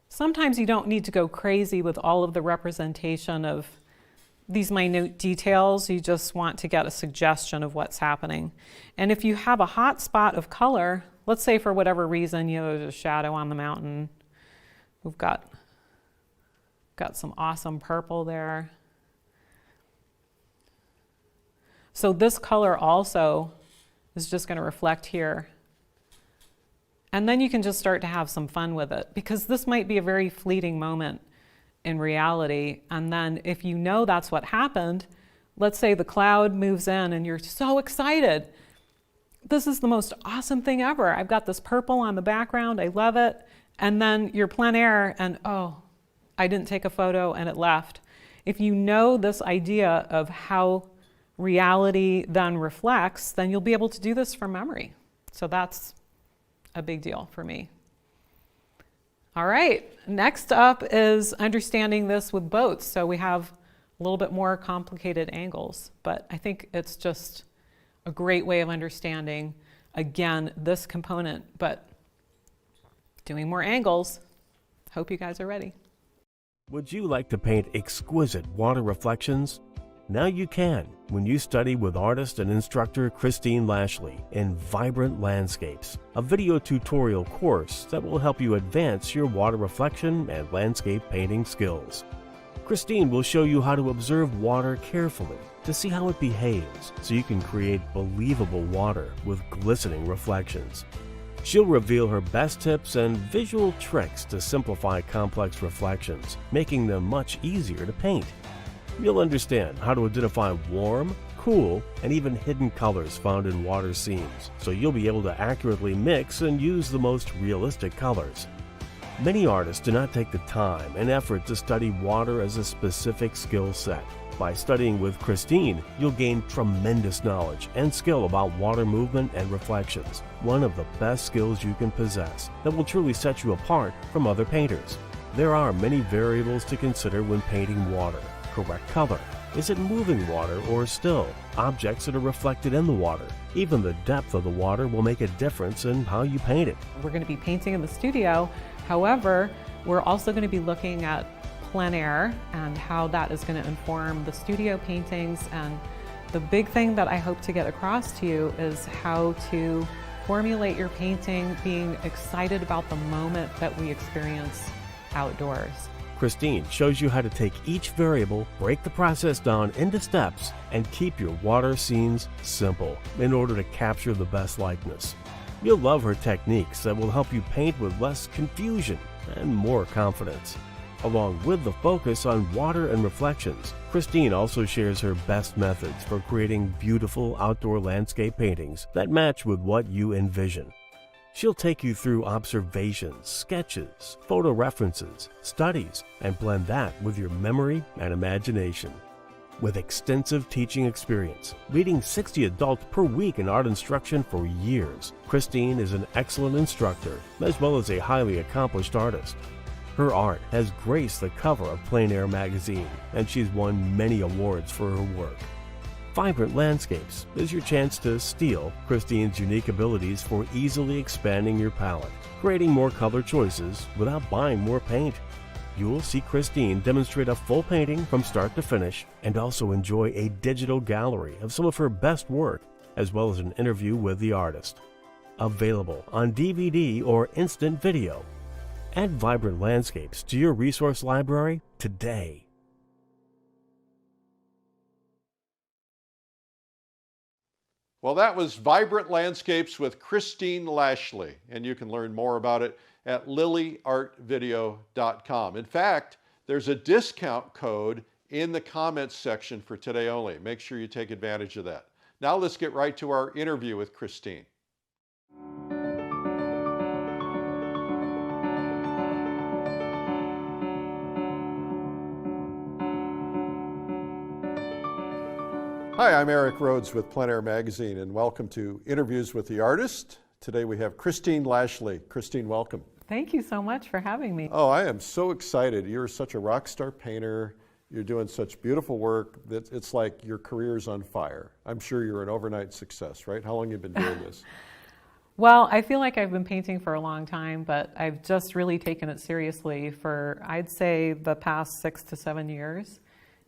Speaker 3: Sometimes you don't need to go crazy with all of the representation of these minute details. You just want to get a suggestion of what's happening. And if you have a hot spot of color, let's say for whatever reason, there's a shadow on the mountain. We've got some awesome purple there. So this color also is just going to reflect here. And then you can just start to have some fun with it, because this might be a very fleeting moment in reality. And then if you know that's what happened, let's say the cloud moves in and you're so excited. This is the most awesome thing ever. I've got this purple on the background. I love it. And then you're plein air and, oh, I didn't take a photo and it left. If you know this idea of how reality then reflects, then you'll be able to do this from memory. So that's a big deal for me. All right, next up is understanding this with boats. So we have a little bit more complicated angles, but I think it's just a great way of understanding, again, this component, but doing more angles. Hope you guys are ready.
Speaker 1: Would you like to paint exquisite water reflections? Now you can when you study with artist and instructor Christine Lashley in Vibrant Landscapes, a video tutorial course that will help you advance your water reflection and landscape painting skills. Christine will show you how to observe water carefully to see how it behaves so you can create believable water with glistening reflections. She'll reveal her best tips and visual tricks to simplify complex reflections, making them much easier to paint. You'll understand how to identify warm, cool, and even hidden colors found in water scenes, so you'll be able to accurately mix and use the most realistic colors. Many artists do not take the time and effort to study water as a specific skill set. By studying with Christine, you'll gain tremendous knowledge and skill about water movement and reflections, one of the best skills you can possess that will truly set you apart from other painters. There are many variables to consider when painting water. Correct color. Is it moving water or still? Objects that are reflected in the water. Even the depth of the water will make a difference in how you paint it.
Speaker 3: We're going to be painting in the studio. However, we're also going to be looking at plein air and how that is going to inform the studio paintings. And the big thing that I hope to get across to you is how to formulate your painting being excited about the moment that we experience outdoors.
Speaker 1: Christine shows you how to take each variable, break the process down into steps, and keep your water scenes simple in order to capture the best likeness. You'll love her techniques that will help you paint with less confusion and more confidence. Along with the focus on water and reflections, Christine also shares her best methods for creating beautiful outdoor landscape paintings that match with what you envision. She'll take you through observations, sketches, photo references, studies, and blend that with your memory and imagination. With extensive teaching experience, leading 60 adults per week in art instruction for years, Christine is an excellent instructor as well as a highly accomplished artist. Her art has graced the cover of Plein Air magazine, and she's won many awards for her work. Vibrant Landscapes is your chance to steal Christine's unique abilities for easily expanding your palette, creating more color choices without buying more paint. You'll see Christine demonstrate a full painting from start to finish and also enjoy a digital gallery of some of her best work, as well as an interview with the artist. Available on DVD or instant video. Add Vibrant Landscapes to your resource library today.
Speaker 2: Well, that was Vibrant Landscapes with Christine Lashley, and you can learn more about it at lilyartvideo.com. In fact, there's a discount code in the comments section for today only. Make sure you take advantage of that. Now let's get right to our interview with Christine. Hi, I'm Eric Rhodes with Plein Air Magazine, and welcome to Interviews with the Artist. Today we have Christine Lashley. Christine, welcome.
Speaker 3: Thank you so much for having me.
Speaker 2: Oh, I am so excited. You're such a rock star painter. You're doing such beautiful work that it's like your career's on fire. I'm sure you're an overnight success, right? How long have you been doing this?
Speaker 3: Well, I feel like I've been painting for a long time, but I've just really taken it seriously for, I'd say, the past 6 to 7 years.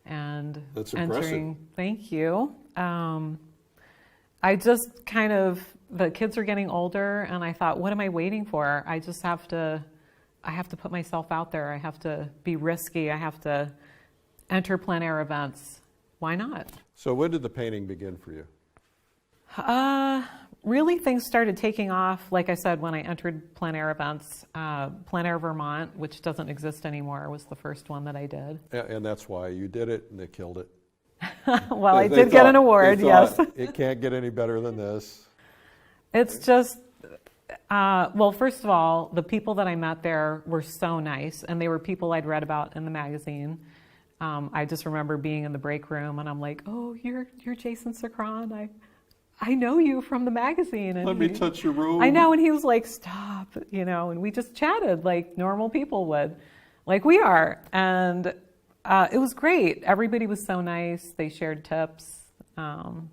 Speaker 3: And
Speaker 2: That's impressive.
Speaker 3: Thank you. I just kind of, the kids are getting older, and I thought, what am I waiting for? I have to put myself out there. I have to be risky. I have to enter plein air events. Why not?
Speaker 2: So when did the painting begin for you?
Speaker 3: Really, things started taking off, like I said, when I entered plein air events. Plein Air Vermont, which doesn't exist anymore, was the first one that I did.
Speaker 2: And that's why you did it, and they killed it.
Speaker 3: Well, I did get an award, yes.
Speaker 2: It can't get any better than this.
Speaker 3: It's just, well, first of all, the people that I met there were so nice, and they were people I'd read about in the magazine. I just remember being in the break room, and I'm like, oh, you're Jason Sacron. I know you from the magazine. And
Speaker 2: Let me touch your robe.
Speaker 3: I know, and he was like, stop, and we just chatted like normal people would, like we are. And it was great. Everybody was so nice. They shared tips. And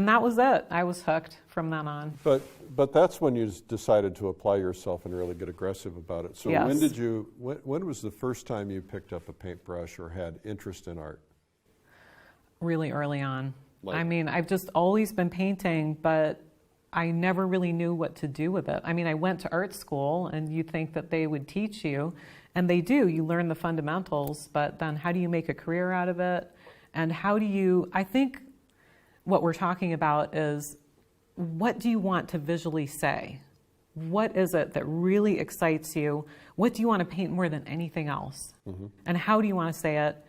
Speaker 3: that was it. I was hooked from then on.
Speaker 2: But that's when you decided to apply yourself and really get aggressive about it. So
Speaker 3: Yes.
Speaker 2: when was the first time you picked up a paintbrush or had interest in art?
Speaker 3: Really early on.
Speaker 2: Like-
Speaker 3: I mean, I've just always been painting, but I never really knew what to do with it. I mean, I went to art school, and you think that they would teach you, and they do. You learn the fundamentals, but then how do you make a career out of it? And I think what we're talking about is, what do you want to visually say? What is it that really excites you? What do you want to paint more than anything else? Mm-hmm. And how do you want to say it?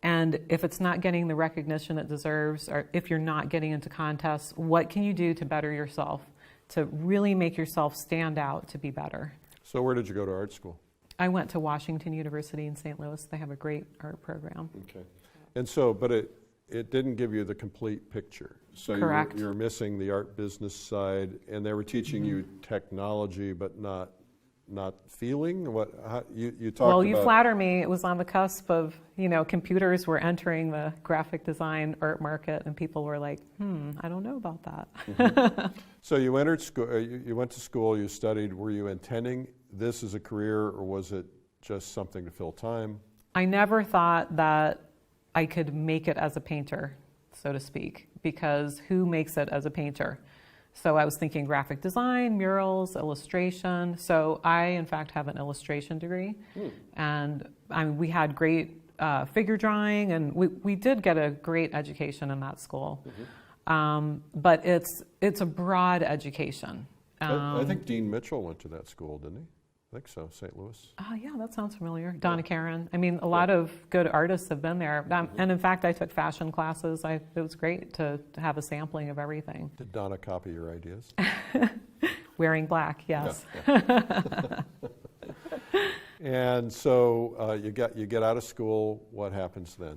Speaker 3: And if it's not getting the recognition it deserves, or if you're not getting into contests, what can you do to better yourself, to really make yourself stand out, to be better?
Speaker 2: So where did you go to art school?
Speaker 3: I went to Washington University in St. Louis. They have a great art program.
Speaker 2: Okay. And so, but it didn't give you the complete picture. So
Speaker 3: Correct.
Speaker 2: You're missing the art business side, and they were teaching you technology, but not feeling. You talked
Speaker 3: Well,
Speaker 2: about.
Speaker 3: you flatter me. It was on the cusp of, computers were entering the graphic design art market, and people were like, I don't know about that.
Speaker 2: Mm-hmm. So you entered school. You went to school. You studied. Were you intending this as a career, or was it just something to fill time?
Speaker 3: I never thought that I could make it as a painter, so to speak, because who makes it as a painter? So I was thinking graphic design, murals, illustration. So I, in fact, have an illustration degree. And we had great figure drawing, and we did get a great education in that school. But it's a broad education.
Speaker 2: I think Dean Mitchell went to that school, didn't he? I think so, St. Louis.
Speaker 3: Oh, yeah, that sounds familiar. Donna Karen. I mean, a lot of good artists have been there. And in fact, I took fashion classes. It was great to have a sampling of everything.
Speaker 2: Did Donna copy your ideas?
Speaker 3: Wearing black, yes.
Speaker 2: Yeah. And so you get out of school. What happens then?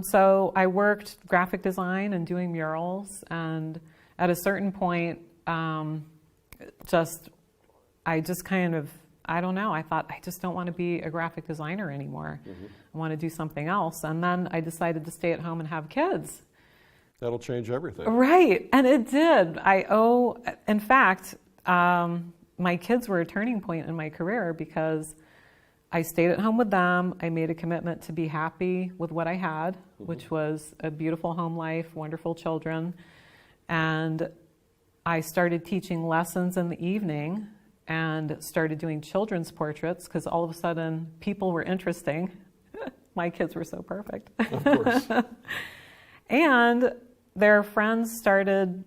Speaker 3: So I worked graphic design and doing murals. And at a certain point, I just kind of, I don't know, I thought, I just don't want to be a graphic designer anymore. I want to do something else. And then I decided to stay at home and have kids.
Speaker 2: That'll change everything.
Speaker 3: Right, and it did. In fact, my kids were a turning point in my career because I stayed at home with them. I made a commitment to be happy with what I had, which was a beautiful home life, wonderful children. And I started teaching lessons in the evening and started doing children's portraits because all of a sudden people were interesting. My kids were so perfect.
Speaker 2: Of course.
Speaker 3: And their friends started,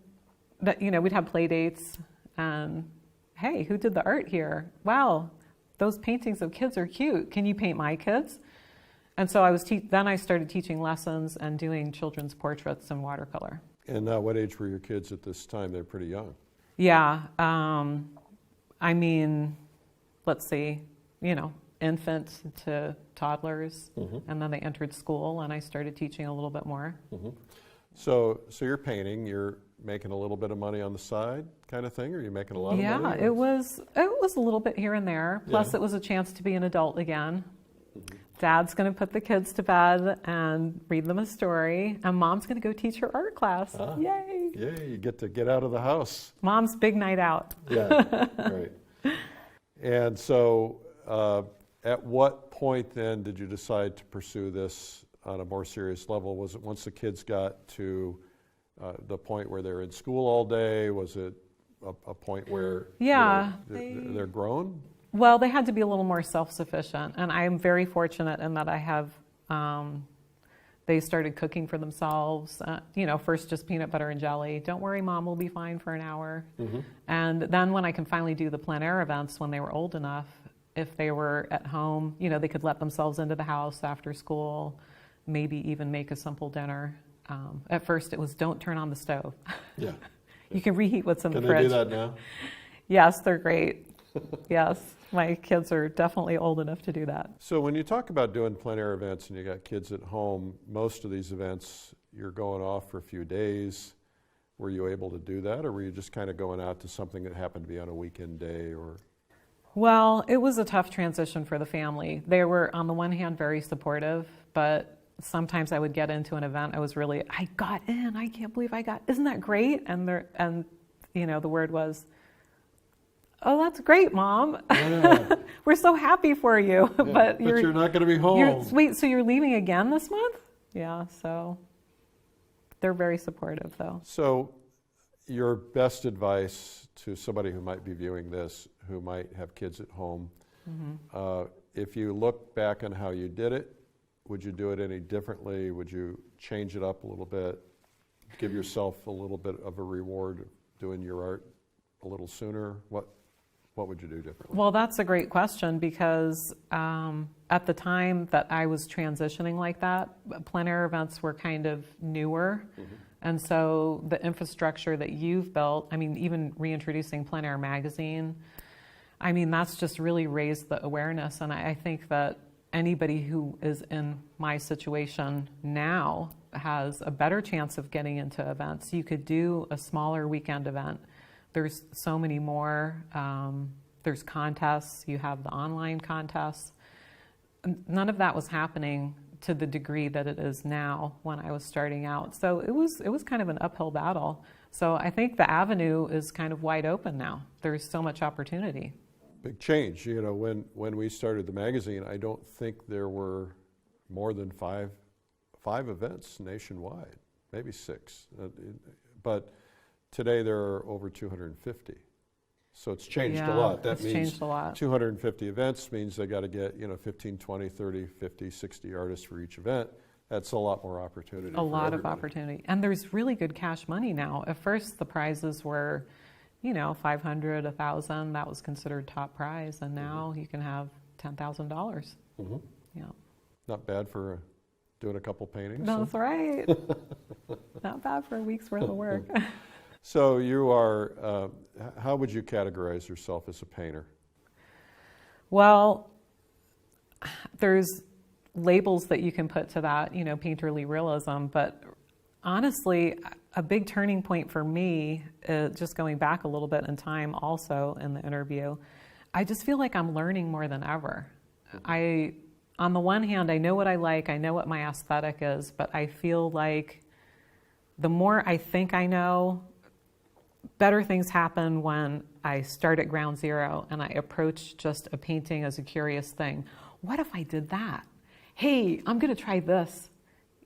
Speaker 3: we'd have play dates and, hey, who did the art here? Wow, those paintings of kids are cute. Can you paint my kids? And so then I started teaching lessons and doing children's portraits in watercolor.
Speaker 2: And what age were your kids at this time? They're pretty young.
Speaker 3: Yeah. I mean, let's see, infant to toddlers, and then they entered school, and I started teaching a little bit more.
Speaker 2: So you're painting, you're making a little bit of money on the side kind of thing? Or are you making a lot of money?
Speaker 3: Yeah, it was a little bit here and there. Plus,
Speaker 2: Yeah.
Speaker 3: it was a chance to be an adult again. Dad's going to put the kids to bed and read them a story, and Mom's going to go teach her art class. Yay!
Speaker 2: Yeah, you get to get out of the house.
Speaker 3: Mom's big night out.
Speaker 2: Yeah, right. And so at what point then did you decide to pursue this on a more serious level? Was it once the kids got to the point where they're in school all day? Was it a point where
Speaker 3: Yeah,
Speaker 2: they're grown?
Speaker 3: Well, they had to be a little more self-sufficient, and I'm very fortunate in that I have, they started cooking for themselves, first just peanut butter and jelly. Don't worry, Mom, we'll be fine for an hour. Mm-hmm. And then when I can finally do the plein air events when they were old enough, if they were at home, they could let themselves into the house after school, maybe even make a simple dinner. At first it was don't turn on the stove.
Speaker 2: Yeah.
Speaker 3: You can reheat what's in the
Speaker 2: Can
Speaker 3: fridge.
Speaker 2: they do that now?
Speaker 3: Yes, they're great. Yes, my kids are definitely old enough to do that.
Speaker 2: So when you talk about doing plein air events and you got kids at home, most of these events you're going off for a few days. Were you able to do that, or were you just kind of going out to something that happened to be on a weekend day? Or
Speaker 3: Well, it was a tough transition for the family. They were, on the one hand, very supportive, but sometimes I would get into an event, I got in, I can't believe isn't that great? And the word was, oh, that's great, Mom.
Speaker 2: Yeah.
Speaker 3: We're so happy for you.
Speaker 2: Yeah,
Speaker 3: but
Speaker 2: you're not going to be home.
Speaker 3: Wait, so you're leaving again this month? Yeah, so they're very supportive, though.
Speaker 2: So your best advice to somebody who might be viewing this, who might have kids at home, if you look back on how you did it, would you do it any differently? Would you change it up a little bit? Give yourself a little bit of a reward doing your art a little sooner? What would you do differently?
Speaker 3: Well, that's a great question because at the time that I was transitioning like that, plein air events were kind of newer. Mm-hmm. And so the infrastructure that you've built, even reintroducing Plein Air Magazine, that's just really raised the awareness. And I think that anybody who is in my situation now has a better chance of getting into events. You could do a smaller weekend event. There's so many more. There's contests. You have the online contests. None of that was happening to the degree that it is now when I was starting out. So it was kind of an uphill battle. So I think the avenue is kind of wide open now. There's so much opportunity.
Speaker 2: Big change. When we started the magazine, I don't think there were more than five events nationwide, maybe 6. But today there are over 250. So it's changed a lot. That means
Speaker 3: changed a lot.
Speaker 2: 250 events means they got to get 15, 20, 30, 50, 60 artists for each event. That's a lot more opportunity.
Speaker 3: A lot of opportunity. And there's really good cash money now. At first the prizes were, $500, $1,000. That was considered top prize. And now you can have $10,000. Mm-hmm. Yeah.
Speaker 2: Not bad for doing a couple paintings.
Speaker 3: No, that's right. Not bad for a week's worth of work.
Speaker 2: So you are, how would you categorize yourself as a painter?
Speaker 3: Well, there's labels that you can put to that, painterly realism, but honestly, a big turning point for me, just going back a little bit in time also in the interview, I just feel like I'm learning more than ever. On the one hand, I know what I like, I know what my aesthetic is, but I feel like the more I think I know, better things happen when I start at ground zero and I approach just a painting as a curious thing. What if I did that? Hey, I'm going to try this.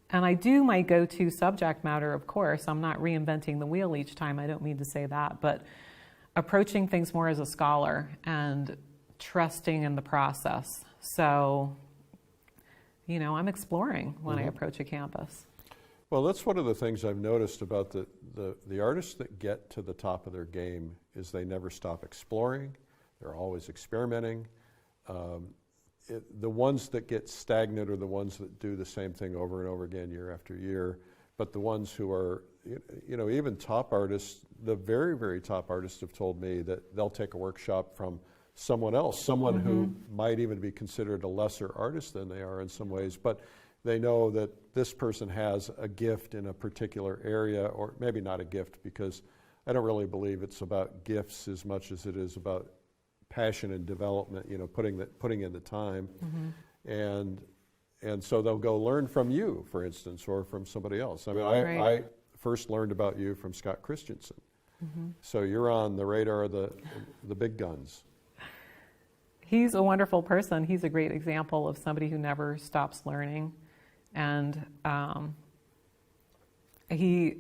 Speaker 3: And I do my go-to subject matter, of course. I'm not reinventing the wheel each time. I don't mean to say that. But approaching things more as a scholar and trusting in the process. So, I'm exploring when I approach a campus.
Speaker 2: Well, that's one of the things I've noticed about the artists that get to the top of their game is they never stop exploring. They're always experimenting. The ones that get stagnant are the ones that do the same thing over and over again year after year. But the ones who are, even top artists, the very, very top artists have told me that they'll take a workshop from someone else, someone who might even be considered a lesser artist than they are in some ways. But they know that this person has a gift in a particular area, or maybe not a gift, because I don't really believe it's about gifts as much as it is about passion and development, putting in the time. And so they'll go learn from you, for instance, or from somebody else. I mean, I first learned about you from Scott Christensen. So you're on the radar of the big guns.
Speaker 3: He's a wonderful person. He's a great example of somebody who never stops learning. And he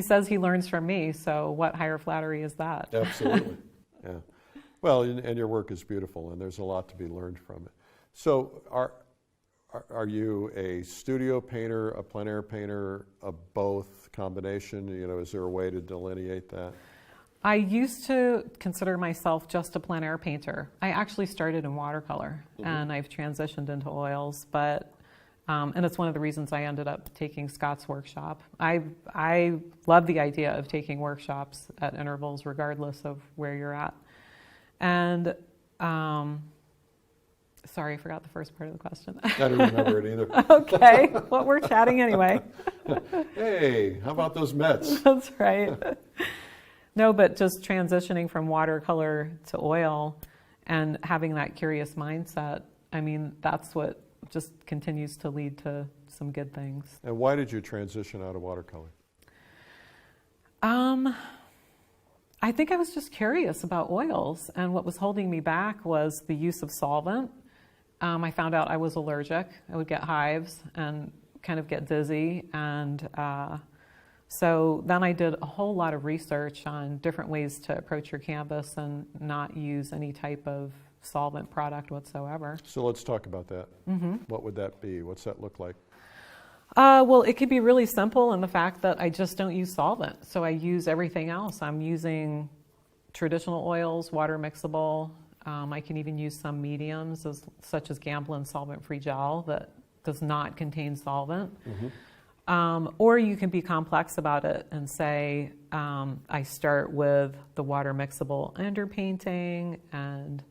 Speaker 3: says he learns from me, so what higher flattery is that?
Speaker 2: Absolutely, yeah. Well, and your work is beautiful, and there's a lot to be learned from it. So are you a studio painter, a plein air painter, a both combination? Is there a way to delineate that?
Speaker 3: I used to consider myself just a plein air painter. I actually started in watercolor, and I've transitioned into oils, but and it's one of the reasons I ended up taking Scott's workshop. I love the idea of taking workshops at intervals, regardless of where you're at. And sorry, I forgot the first part of the question.
Speaker 2: I don't remember it either.
Speaker 3: Okay, well, we're chatting anyway.
Speaker 2: Hey, how about those Mets?
Speaker 3: That's right. No, but just transitioning from watercolor to oil and having that curious mindset, I mean, that's what just continues to lead to some good things.
Speaker 2: And why did you transition out of watercolor?
Speaker 3: I think I was just curious about oils, and what was holding me back was the use of solvent. I found out I was allergic. I would get hives and kind of get dizzy, and so then I did a whole lot of research on different ways to approach your canvas and not use any type of solvent product whatsoever.
Speaker 2: So let's talk about that. What would that be? What's that look like?
Speaker 3: Well, it could be really simple in the fact that I just don't use solvent. So I use everything else. I'm using traditional oils, water mixable. I can even use some mediums, such as Gamblin solvent-free gel that does not contain solvent. Or you can be complex about it and say, I start with the water mixable underpainting and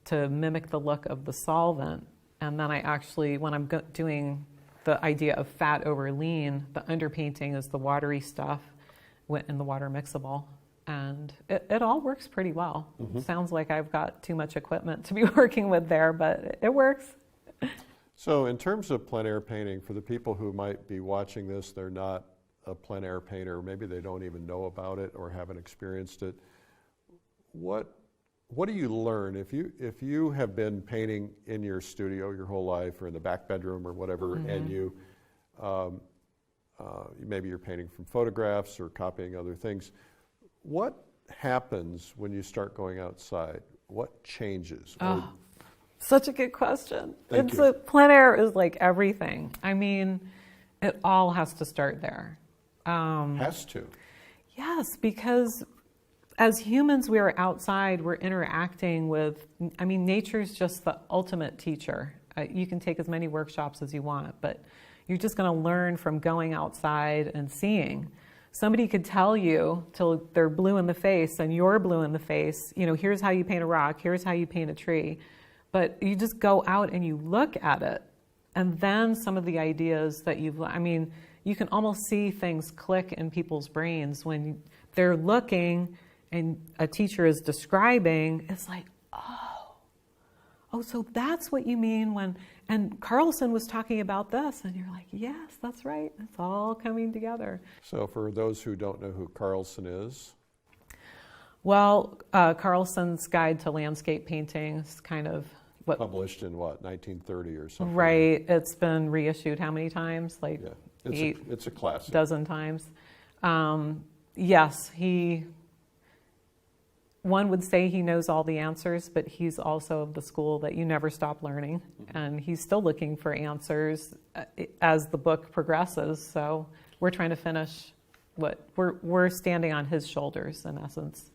Speaker 3: to mimic the look of the solvent. And then I actually, when I'm doing the idea of fat over lean, the underpainting is the watery stuff in the water mixable. And it all works pretty well. Sounds like I've got too much equipment to be working with there, but it works.
Speaker 2: So in terms of plein air painting, for the people who might be watching this, they're not a plein air painter, maybe they don't even know about it or haven't experienced it. What do you learn if you have been painting in your studio your whole life, or in the back bedroom or whatever, and you maybe you're painting from photographs or copying other things? What happens when you start going outside? What changes?
Speaker 3: Such a good question.
Speaker 2: Thank you.
Speaker 3: Plein air is like everything. I mean, it all has to start there.
Speaker 2: Has to.
Speaker 3: Yes, because as humans, we are outside, we're interacting with, I mean, nature's just the ultimate teacher. You can take as many workshops as you want, but you're just going to learn from going outside and seeing. Somebody could tell you till they're blue in the face and you're blue in the face, here's how you paint a rock, here's how you paint a tree. But you just go out and you look at it. And then some of the ideas that you can almost see things click in people's brains when they're looking and a teacher is describing. It's like, oh, so that's what you mean when, and Carlson was talking about this. And you're like, yes, that's right. It's all coming together.
Speaker 2: So for those who don't know who Carlson is.
Speaker 3: Well, Carlson's Guide to Landscape Painting is kind of what...
Speaker 2: Published in what, 1930 or something?
Speaker 3: Right. It's been reissued how many times? Like
Speaker 2: it's a classic.
Speaker 3: Dozen times. Yes, one would say he knows all the answers, but he's also of the school that you never stop learning. And he's still looking for answers as the book progresses. So we're trying to finish we're standing on his shoulders, in essence.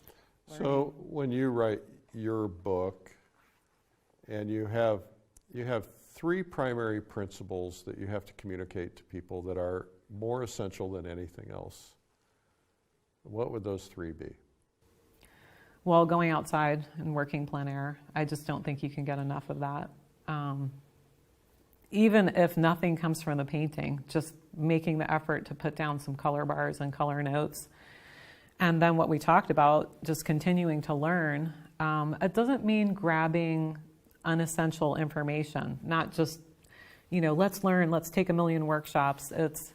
Speaker 2: So when you write your book, and you have three primary principles that you have to communicate to people that are more essential than anything else, what would those three be?
Speaker 3: Well, going outside and working plein air, I just don't think you can get enough of that. even if nothing comes from the painting, just making the effort to put down some color bars and color notes. And then what we talked about, just continuing to learn. It doesn't mean grabbing unessential information, not just, let's learn, let's take a million workshops. It's,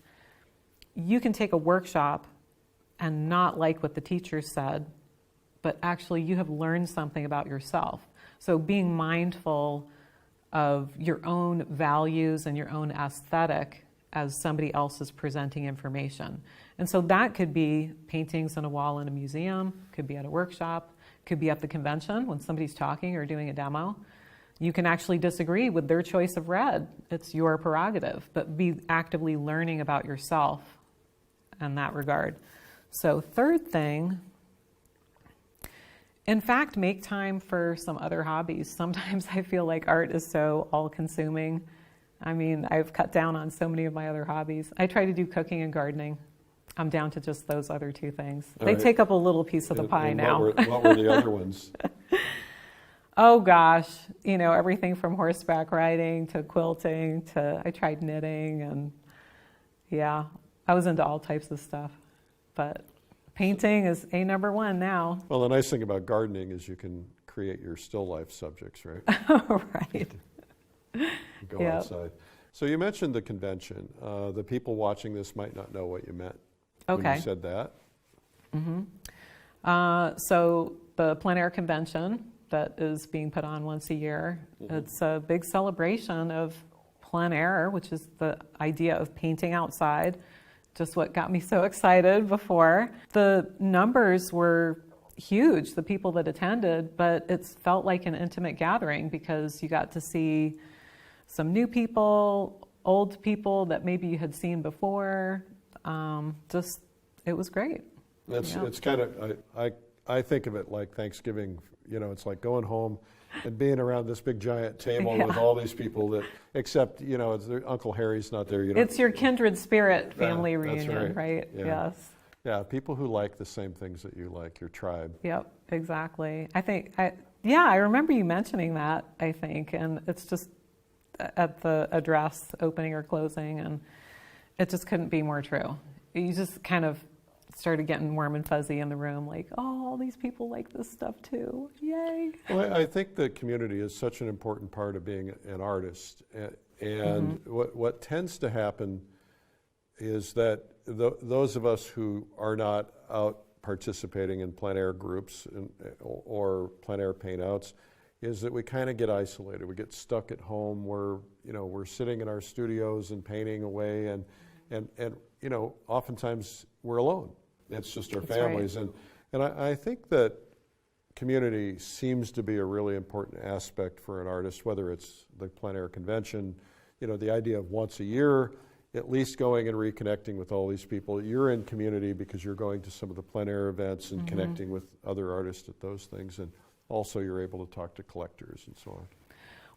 Speaker 3: you can take a workshop and not like what the teacher said, but actually you have learned something about yourself. So being mindful of your own values and your own aesthetic as somebody else is presenting information. And so that could be paintings on a wall in a museum, could be at a workshop, could be at the convention when somebody's talking or doing a demo. You can actually disagree with their choice of red. It's your prerogative, but be actively learning about yourself in that regard. So third thing, in fact, make time for some other hobbies. Sometimes I feel like art is so all-consuming. I mean, I've cut down on so many of my other hobbies. I try to do cooking and gardening. I'm down to just those other two things. They take up a little piece of the pie now.
Speaker 2: What were the other ones?
Speaker 3: Oh gosh, everything from horseback riding to quilting to, I tried knitting, and yeah, I was into all types of stuff. But painting is number one now.
Speaker 2: Well, the nice thing about gardening is you can create your still life subjects, right?
Speaker 3: Right.
Speaker 2: Go outside. So you mentioned the convention. The people watching this might not know what you meant when you said that.
Speaker 3: Mm-hmm. So the plein air convention that is being put on once a year, it's a big celebration of plein air, which is the idea of painting outside. Just what got me so excited before. The numbers were huge, the people that attended, but it felt like an intimate gathering because you got to see some new people, old people that maybe you had seen before. It was great.
Speaker 2: It's kind of, I think of it like Thanksgiving, it's like going home and being around this big giant table with all these people that, except, it's Uncle Harry's not there.
Speaker 3: It's your kindred spirit family reunion, right?
Speaker 2: Yeah.
Speaker 3: Yes.
Speaker 2: Yeah, people who like the same things that you like, your tribe.
Speaker 3: Yep, exactly. I remember you mentioning that, I think, and it's just at the address, opening or closing, and it just couldn't be more true. You just kind of started getting warm and fuzzy in the room, like, oh, all these people like this stuff too. Yay.
Speaker 2: Well, I think the community is such an important part of being an artist. And what tends to happen is that those of us who are not out participating in plein air groups or plein air paint-outs is that we kind of get isolated. We get stuck at home. We're sitting in our studios and painting away, and oftentimes we're alone. It's just our families. Right. And I think that community seems to be a really important aspect for an artist, whether it's the plein air convention, the idea of once a year, at least going and reconnecting with all these people. You're in community because you're going to some of the plein air events and connecting with other artists at those things. And also you're able to talk to collectors and so on.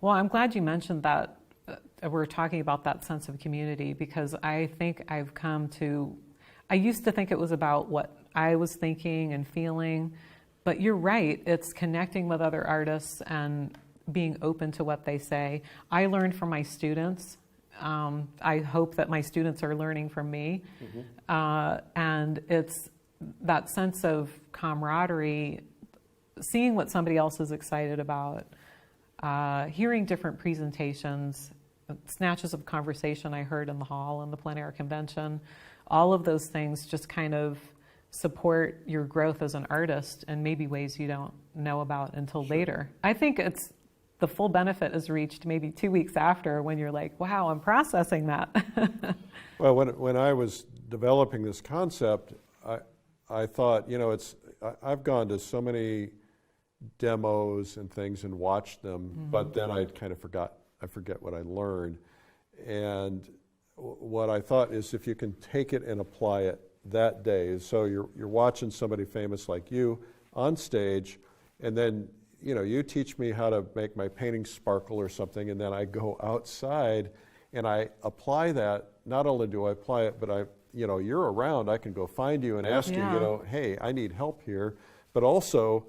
Speaker 3: Well, I'm glad you mentioned that. We're talking about that sense of community because I think I used to think it was about what I was thinking and feeling, but you're right, it's connecting with other artists and being open to what they say. I learned from my students. I hope that my students are learning from me. And it's that sense of camaraderie, seeing what somebody else is excited about, hearing different presentations, snatches of conversation I heard in the hall in the plein air convention. All of those things just kind of support your growth as an artist in maybe ways you don't know about until later. I think the full benefit is reached maybe 2 weeks after when you're like, wow, I'm processing that.
Speaker 2: Well, when I was developing this concept, I thought, I've gone to so many demos and things and watched them, but then I kind of forget what I learned. And what I thought is if you can take it and apply it that day, so you're watching somebody famous like you on stage, and then you teach me how to make my painting sparkle or something, and then I go outside and I apply that. Not only do I apply it, but you're around, I can go find you and ask you, hey, I need help here. But also,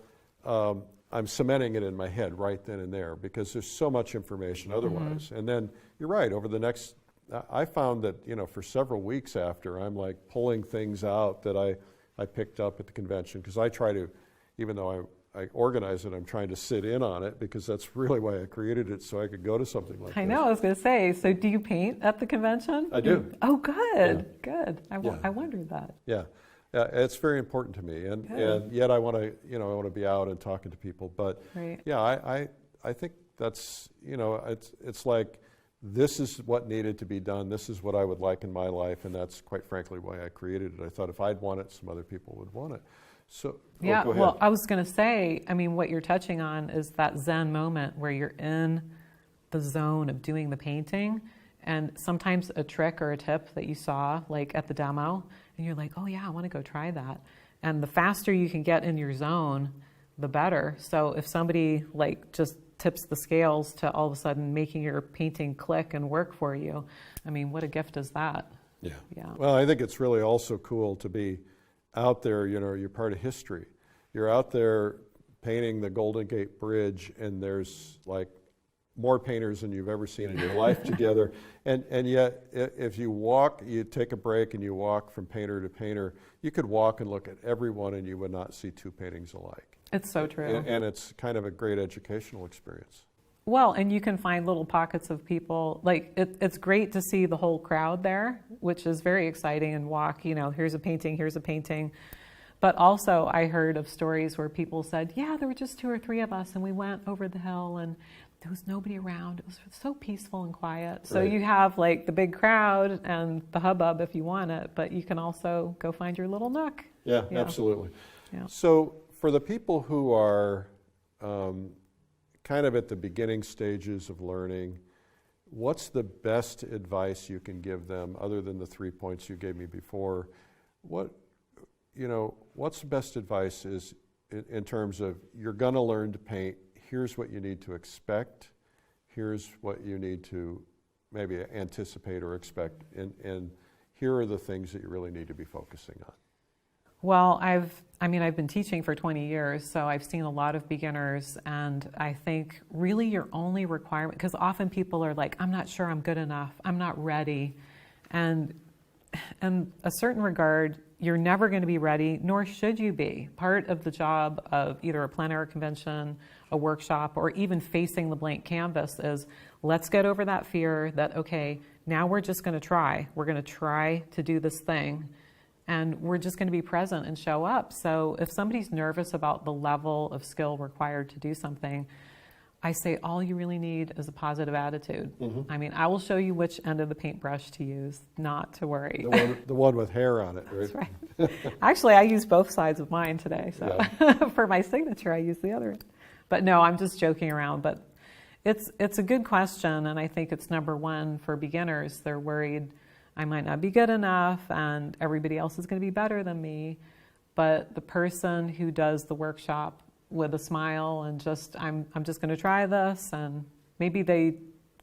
Speaker 2: I'm cementing it in my head right then and there because there's so much information otherwise. And then you're right, over the next, I found that, for several weeks after, I'm like pulling things out that I picked up at the convention, because I try to, even though I organize it, I'm trying to sit in on it, because that's really why I created it, so I could go to something like
Speaker 3: I
Speaker 2: this.
Speaker 3: know, I was going to say, so do you paint at the convention?
Speaker 2: I do.
Speaker 3: Oh, good,
Speaker 2: Yeah.
Speaker 3: good. I wondered that.
Speaker 2: Yeah. It's very important to me, and yet I want to be out and talking to people. But
Speaker 3: Right.
Speaker 2: yeah, I think that's it's like, this is what needed to be done. This is what I would like in my life, and that's quite frankly why I created it. I thought if I'd want it, some other people would want it. So
Speaker 3: Yeah,
Speaker 2: go ahead.
Speaker 3: well, I was going to say, what you're touching on is that Zen moment where you're in the zone of doing the painting, and sometimes a trick or a tip that you saw, like at the demo, and you're like, oh yeah, I want to go try that. And the faster you can get in your zone, the better. So if somebody like just tips the scales to all of a sudden making your painting click and work for you, what a gift is that?
Speaker 2: Yeah.
Speaker 3: Yeah.
Speaker 2: Well, I think it's really also cool to be out there. You're part of history. You're out there painting the Golden Gate Bridge, and there's like more painters than you've ever seen in your life together. And yet, if you walk, you take a break and you walk from painter to painter, you could walk and look at everyone and you would not see two paintings alike.
Speaker 3: It's so true.
Speaker 2: And it's kind of a great educational experience.
Speaker 3: Well, and you can find little pockets of people. Like, it's great to see the whole crowd there, which is very exciting, and walk, here's a painting, here's a painting. But also, I heard of stories where people said, yeah, there were just 2 or 3 of us, and we went over the hill, and there was nobody around. It was so peaceful and quiet. So
Speaker 2: Right.
Speaker 3: you have like the big crowd and the hubbub if you want it, but you can also go find your little nook.
Speaker 2: Yeah, absolutely.
Speaker 3: Yeah.
Speaker 2: So for the people who are kind of at the beginning stages of learning, what's the best advice you can give them, other than the 3 points you gave me before? What's the best advice is in terms of, you're going to learn to paint, here's what you need to expect, here's what you need to maybe anticipate or expect, and here are the things that you really need to be focusing on?
Speaker 3: Well, I've been teaching for 20 years, so I've seen a lot of beginners, and I think really your only requirement, because often people are like, I'm not sure I'm good enough, I'm not ready, and in a certain regard, you're never going to be ready, nor should you be. Part of the job of either a plein air convention, a workshop, or even facing the blank canvas is, let's get over that fear that, okay, now we're just going to try. We're going to try to do this thing, and we're just going to be present and show up. So if somebody's nervous about the level of skill required to do something, I say all you really need is a positive attitude.
Speaker 2: Mm-hmm.
Speaker 3: I will show you which end of the paintbrush to use, not to worry.
Speaker 2: The one with hair on it, right?
Speaker 3: That's right. Actually, I use both sides of mine today. So
Speaker 2: Yeah.
Speaker 3: for my signature, I use the other. But no, I'm just joking around. But it's a good question, and I think it's number one for beginners. They're worried I might not be good enough, and everybody else is going to be better than me. But the person who does the workshop with a smile and just, I'm just going to try this, and maybe they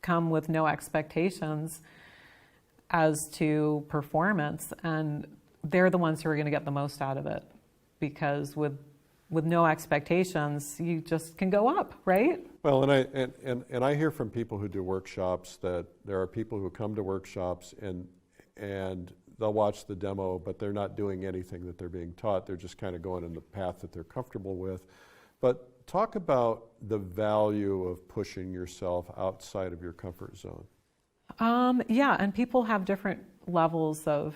Speaker 3: come with no expectations as to performance, and they're the ones who are going to get the most out of it, because with no expectations, you just can go up, right?
Speaker 2: Well, and I hear from people who do workshops that there are people who come to workshops and they'll watch the demo, but they're not doing anything that they're being taught. They're just kind of going in the path that they're comfortable with. But talk about the value of pushing yourself outside of your comfort zone.
Speaker 3: Yeah, and people have different levels of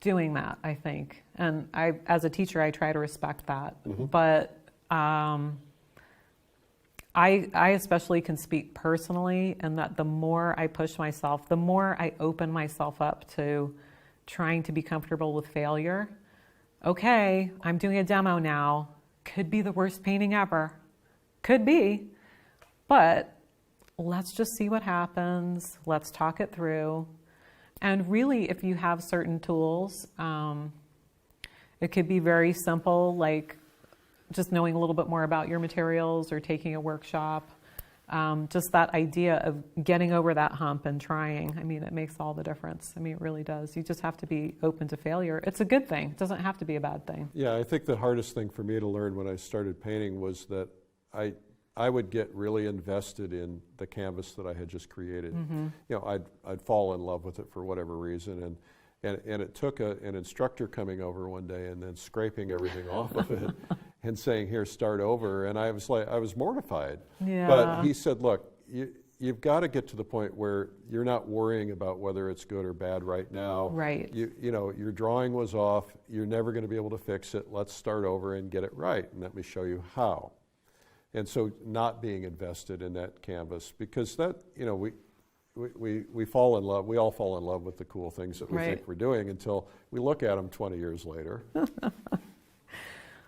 Speaker 3: doing that, I think. And as a teacher, I try to respect that. Mm-hmm. But I especially can speak personally, and that the more I push myself, the more I open myself up to trying to be comfortable with failure. Okay, I'm doing a demo now. Could be the worst painting ever. Could be. But let's just see what happens. Let's talk it through. And really, if you have certain tools, it could be very simple, like just knowing a little bit more about your materials or taking a workshop. Just that idea of getting over that hump and trying. It makes all the difference. It really does. You just have to be open to failure. It's a good thing. It doesn't have to be a bad thing.
Speaker 2: Yeah, I think the hardest thing for me to learn when I started painting was that I would get really invested in the canvas that I had just created.
Speaker 3: Mm-hmm.
Speaker 2: You know, I'd fall in love with it for whatever reason, and it took an instructor coming over one day and then scraping everything off of it and saying, "Here, start over." And I was mortified.
Speaker 3: Yeah.
Speaker 2: But he said, "Look, you've got to get to the point where you're not worrying about whether it's good or bad right now.
Speaker 3: Right.
Speaker 2: You know, your drawing was off. You're never going to be able to fix it. Let's start over and get it right, and let me show you how." And so not being invested in that canvas, because that, you know, we fall in love, we all fall in love with the cool things that we
Speaker 3: Right.
Speaker 2: think we're doing until we look at them 20 years later.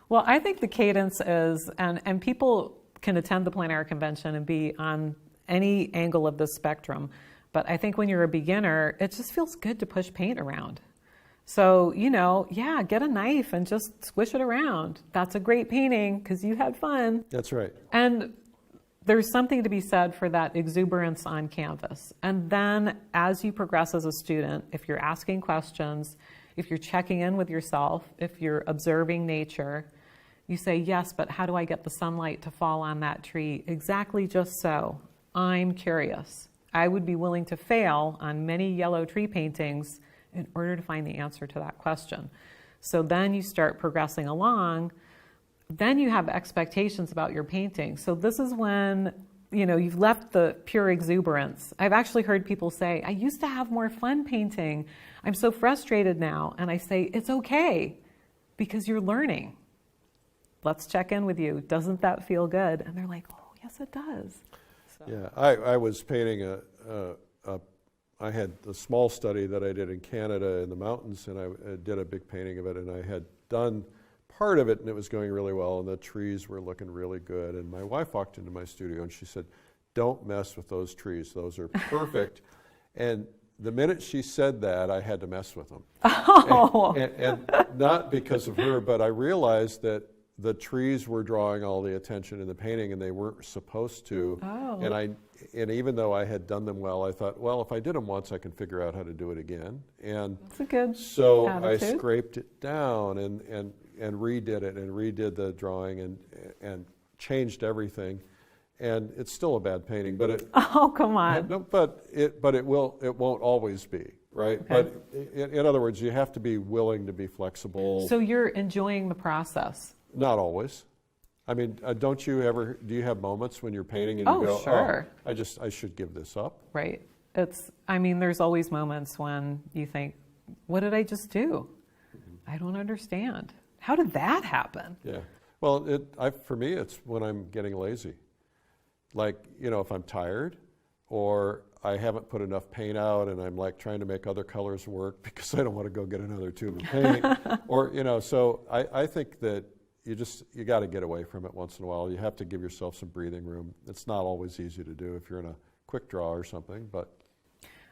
Speaker 3: Well, I think the cadence is, and people can attend the plein air convention and be on any angle of the spectrum, but I think when you're a beginner, it just feels good to push paint around. So, you know, yeah, get a knife and just squish it around. That's a great painting because you had fun.
Speaker 2: That's right.
Speaker 3: And there's something to be said for that exuberance on canvas. And then as you progress as a student, if you're asking questions, if you're checking in with yourself, if you're observing nature, you say, yes, but how do I get the sunlight to fall on that tree? Exactly just so. I'm curious. I would be willing to fail on many yellow tree paintings in order to find the answer to that question. So then you start progressing along. Then you have expectations about your painting. So this is when, you know, you've left the pure exuberance. I've actually heard people say, I used to have more fun painting. I'm so frustrated now. And I say, it's okay, because you're learning. Let's check in with you. Doesn't that feel good? And they're like, oh, yes, it does. So.
Speaker 2: Yeah, I was painting I had a small study that I did in Canada in the mountains, and I did a big painting of it, and I had done part of it, and it was going really well, and the trees were looking really good. And my wife walked into my studio, and she said, "Don't mess with those trees. Those are perfect." And the minute she said that, I had to mess with them.
Speaker 3: Oh.
Speaker 2: And not because of her, but I realized that the trees were drawing all the attention in the painting, and they weren't supposed to.
Speaker 3: Oh.
Speaker 2: And even though I had done them well, I thought, well, if I did them once, I can figure out how to do it again. And
Speaker 3: That's a good
Speaker 2: so
Speaker 3: attitude.
Speaker 2: I scraped it down and redid it and redid the drawing and changed everything. And it's still a bad painting, but it.
Speaker 3: Oh, come on.
Speaker 2: No, but it won't always be, right?
Speaker 3: Okay.
Speaker 2: But in other words, you have to be willing to be flexible.
Speaker 3: So you're enjoying the process?
Speaker 2: Not always. I mean, do you have moments when you're painting and you go,
Speaker 3: sure.
Speaker 2: oh, I should give this up?
Speaker 3: Right. There's always moments when you think, what did I just do? I don't understand. How did that happen?
Speaker 2: Yeah. Well, for me, it's when I'm getting lazy. Like, you know, if I'm tired or I haven't put enough paint out and I'm like trying to make other colors work because I don't want to go get another tube of paint. Or, you know, so I think that you got to get away from it once in a while. You have to give yourself some breathing room. It's not always easy to do if you're in a quick draw or something, but.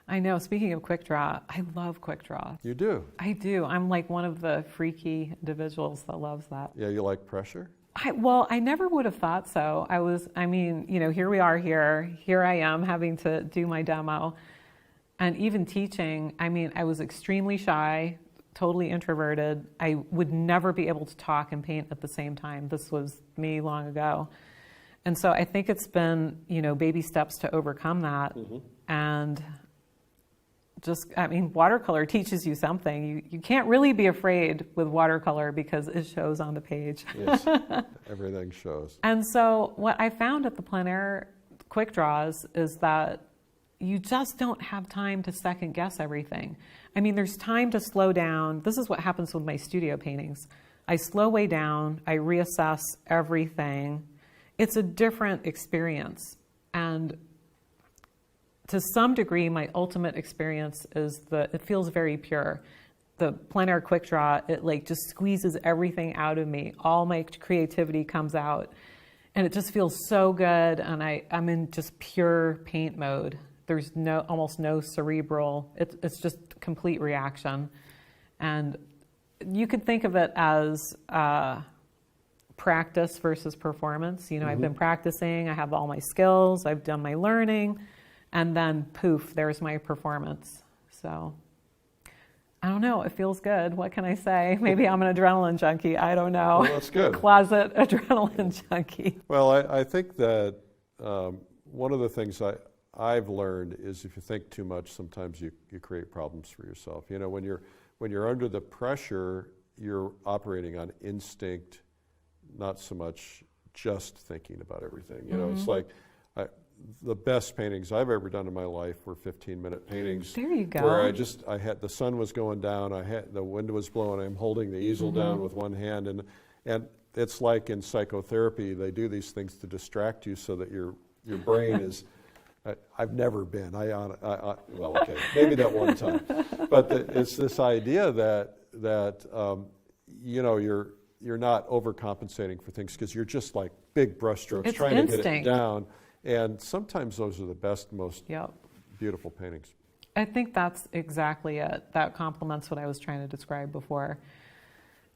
Speaker 3: I know, speaking of quick draw, I love quick draw.
Speaker 2: You do?
Speaker 3: I do. I'm like one of the freaky individuals that loves that.
Speaker 2: Yeah, you like pressure?
Speaker 3: I never would have thought so. Here we are here I am having to do my demo. And even teaching, I was extremely shy, totally introverted. I would never be able to talk and paint at the same time. This was me long ago. And so I think it's been, baby steps to overcome that. Mm-hmm. And watercolor teaches you something. You can't really be afraid with watercolor because it shows on the page.
Speaker 2: Yes, everything shows.
Speaker 3: And so what I found at the plein air quick draws is that you just don't have time to second guess everything. There's time to slow down. This is what happens with my studio paintings. I slow way down, I reassess everything. It's a different experience. And to some degree, my ultimate experience is it feels very pure. The plein air quick draw, it just squeezes everything out of me. All my creativity comes out. And it just feels so good. And I'm in just pure paint mode. There's almost no cerebral, it's just complete reaction. And you could think of it as practice versus performance. Mm-hmm. I've been practicing, I have all my skills, I've done my learning, and then poof, there's my performance. So I don't know, it feels good. What can I say? Maybe I'm an adrenaline junkie. I don't know.
Speaker 2: Well, that's good.
Speaker 3: Closet adrenaline junkie.
Speaker 2: Well, I think that one of the things I've learned is if you think too much, sometimes you create problems for yourself. You know, when you're under the pressure, you're operating on instinct, not so much just thinking about everything. You know, it's like the best paintings I've ever done in my life were 15-minute paintings.
Speaker 3: There you go.
Speaker 2: Where I had the sun was going down, the wind was blowing, I'm holding the easel down with one hand, and it's like in psychotherapy, they do these things to distract you so that your brain is. I've never been. Well, okay, maybe that one time, but it's this idea that you know, you're not overcompensating for things because you're just like big brushstrokes
Speaker 3: It's
Speaker 2: trying to
Speaker 3: instinct.
Speaker 2: get it down. And sometimes those are the best, most beautiful paintings.
Speaker 3: I think that's exactly it. That complements what I was trying to describe before.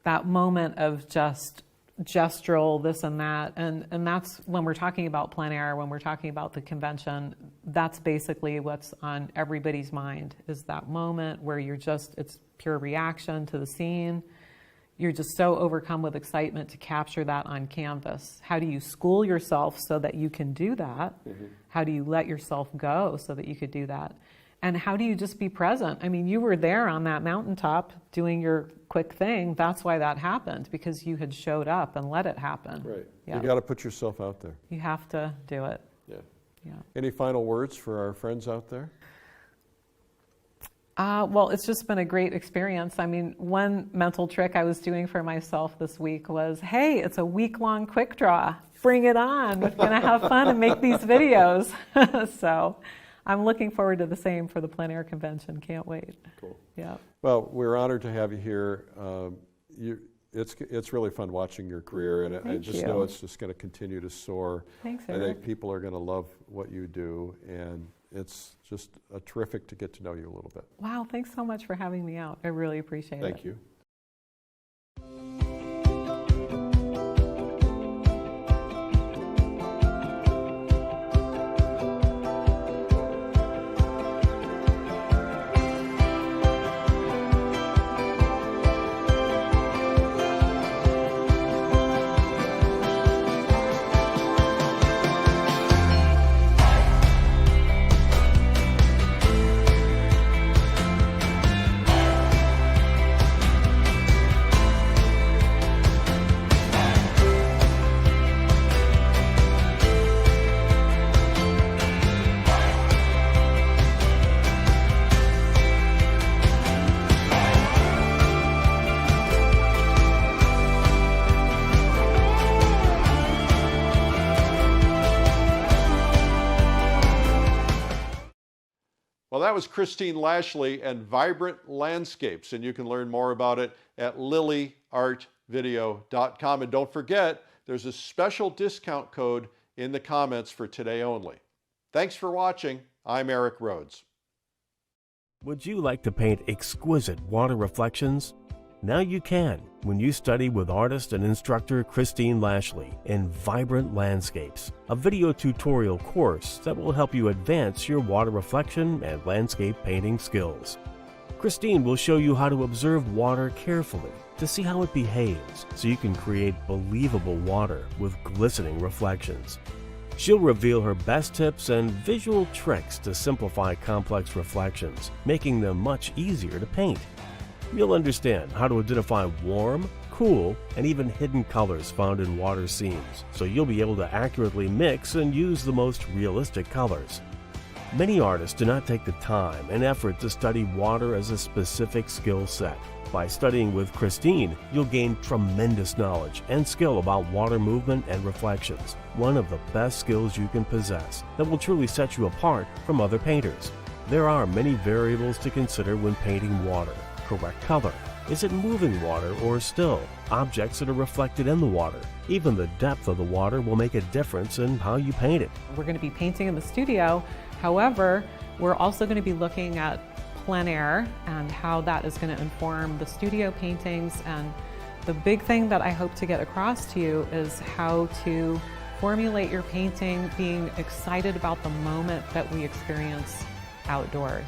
Speaker 3: That moment of just gestural, this and that. And that's when we're talking about plein air, when we're talking about the convention, that's basically what's on everybody's mind, is that moment where it's pure reaction to the scene. You're just so overcome with excitement to capture that on canvas. How do you school yourself so that you can do that? How do you let yourself go so that you could do that? And how do you just be present? I mean, you were there on that mountaintop doing your quick thing. That's why that happened, because you had showed up and let it happen.
Speaker 2: Right.
Speaker 3: Yeah.
Speaker 2: You got to put yourself out there.
Speaker 3: You have to do it.
Speaker 2: Yeah. Any final words for our friends out there?
Speaker 3: Well, it's just been a great experience. I mean, one mental trick I was doing for myself this week was, hey, it's a week-long quick draw. Bring it on. We're going to have fun and make these videos. So I'm looking forward to the same for the plein air convention. Can't wait.
Speaker 2: Cool.
Speaker 3: Yeah.
Speaker 2: Well, we're honored to have you here. It's really fun watching your career, and I just know it's just going to continue to soar.
Speaker 3: Thanks,
Speaker 2: I
Speaker 3: Eric.
Speaker 2: think people are going to love what you do, and it's just terrific to get to know you a little bit.
Speaker 3: Wow, thanks so much for having me out. I really appreciate it.
Speaker 2: Thank you. Well, that was Christine Lashley and Vibrant Landscapes, and you can learn more about it at lilyartvideo.com. And don't forget, there's a special discount code in the comments for today only. Thanks for watching. I'm Eric Rhodes.
Speaker 1: Would you like to paint exquisite water reflections? Now you can when you study with artist and instructor Christine Lashley in Vibrant Landscapes, a video tutorial course that will help you advance your water reflection and landscape painting skills. Christine will show you how to observe water carefully to see how it behaves so you can create believable water with glistening reflections. She'll reveal her best tips and visual tricks to simplify complex reflections, making them much easier to paint. You'll understand how to identify warm, cool, and even hidden colors found in water scenes, so you'll be able to accurately mix and use the most realistic colors. Many artists do not take the time and effort to study water as a specific skill set. By studying with Christine, you'll gain tremendous knowledge and skill about water movement and reflections, one of the best skills you can possess that will truly set you apart from other painters. There are many variables to consider when painting water. Correct color. Is it moving water or still? Objects that are reflected in the water. Even the depth of the water will make a difference in how you paint it.
Speaker 3: We're going to be painting in the studio. However, we're also going to be looking at plein air and how that is going to inform the studio paintings. And the big thing that I hope to get across to you is how to formulate your painting being excited about the moment that we experience outdoors.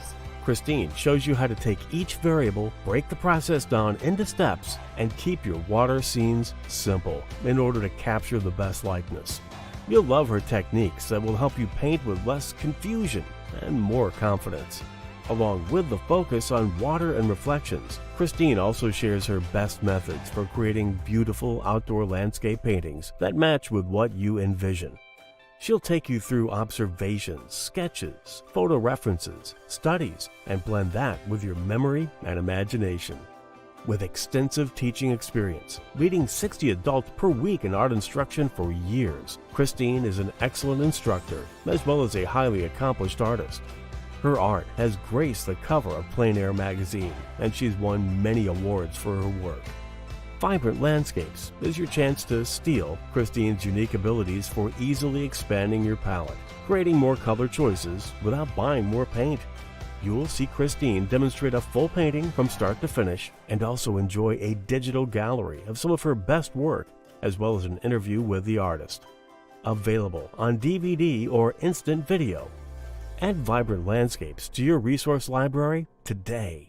Speaker 1: Christine shows you how to take each variable, break the process down into steps, and keep your water scenes simple in order to capture the best likeness. You'll love her techniques that will help you paint with less confusion and more confidence. Along with the focus on water and reflections, Christine also shares her best methods for creating beautiful outdoor landscape paintings that match with what you envision. She'll take you through observations, sketches, photo references, studies, and blend that with your memory and imagination. With extensive teaching experience, leading 60 adults per week in art instruction for years, Christine is an excellent instructor as well as a highly accomplished artist. Her art has graced the cover of Plein Air magazine, and she's won many awards for her work. Vibrant Landscapes is your chance to steal Christine's unique abilities for easily expanding your palette, creating more color choices without buying more paint. You'll see Christine demonstrate a full painting from start to finish and also enjoy a digital gallery of some of her best work, as well as an interview with the artist. Available on DVD or instant video. Add Vibrant Landscapes to your resource library today.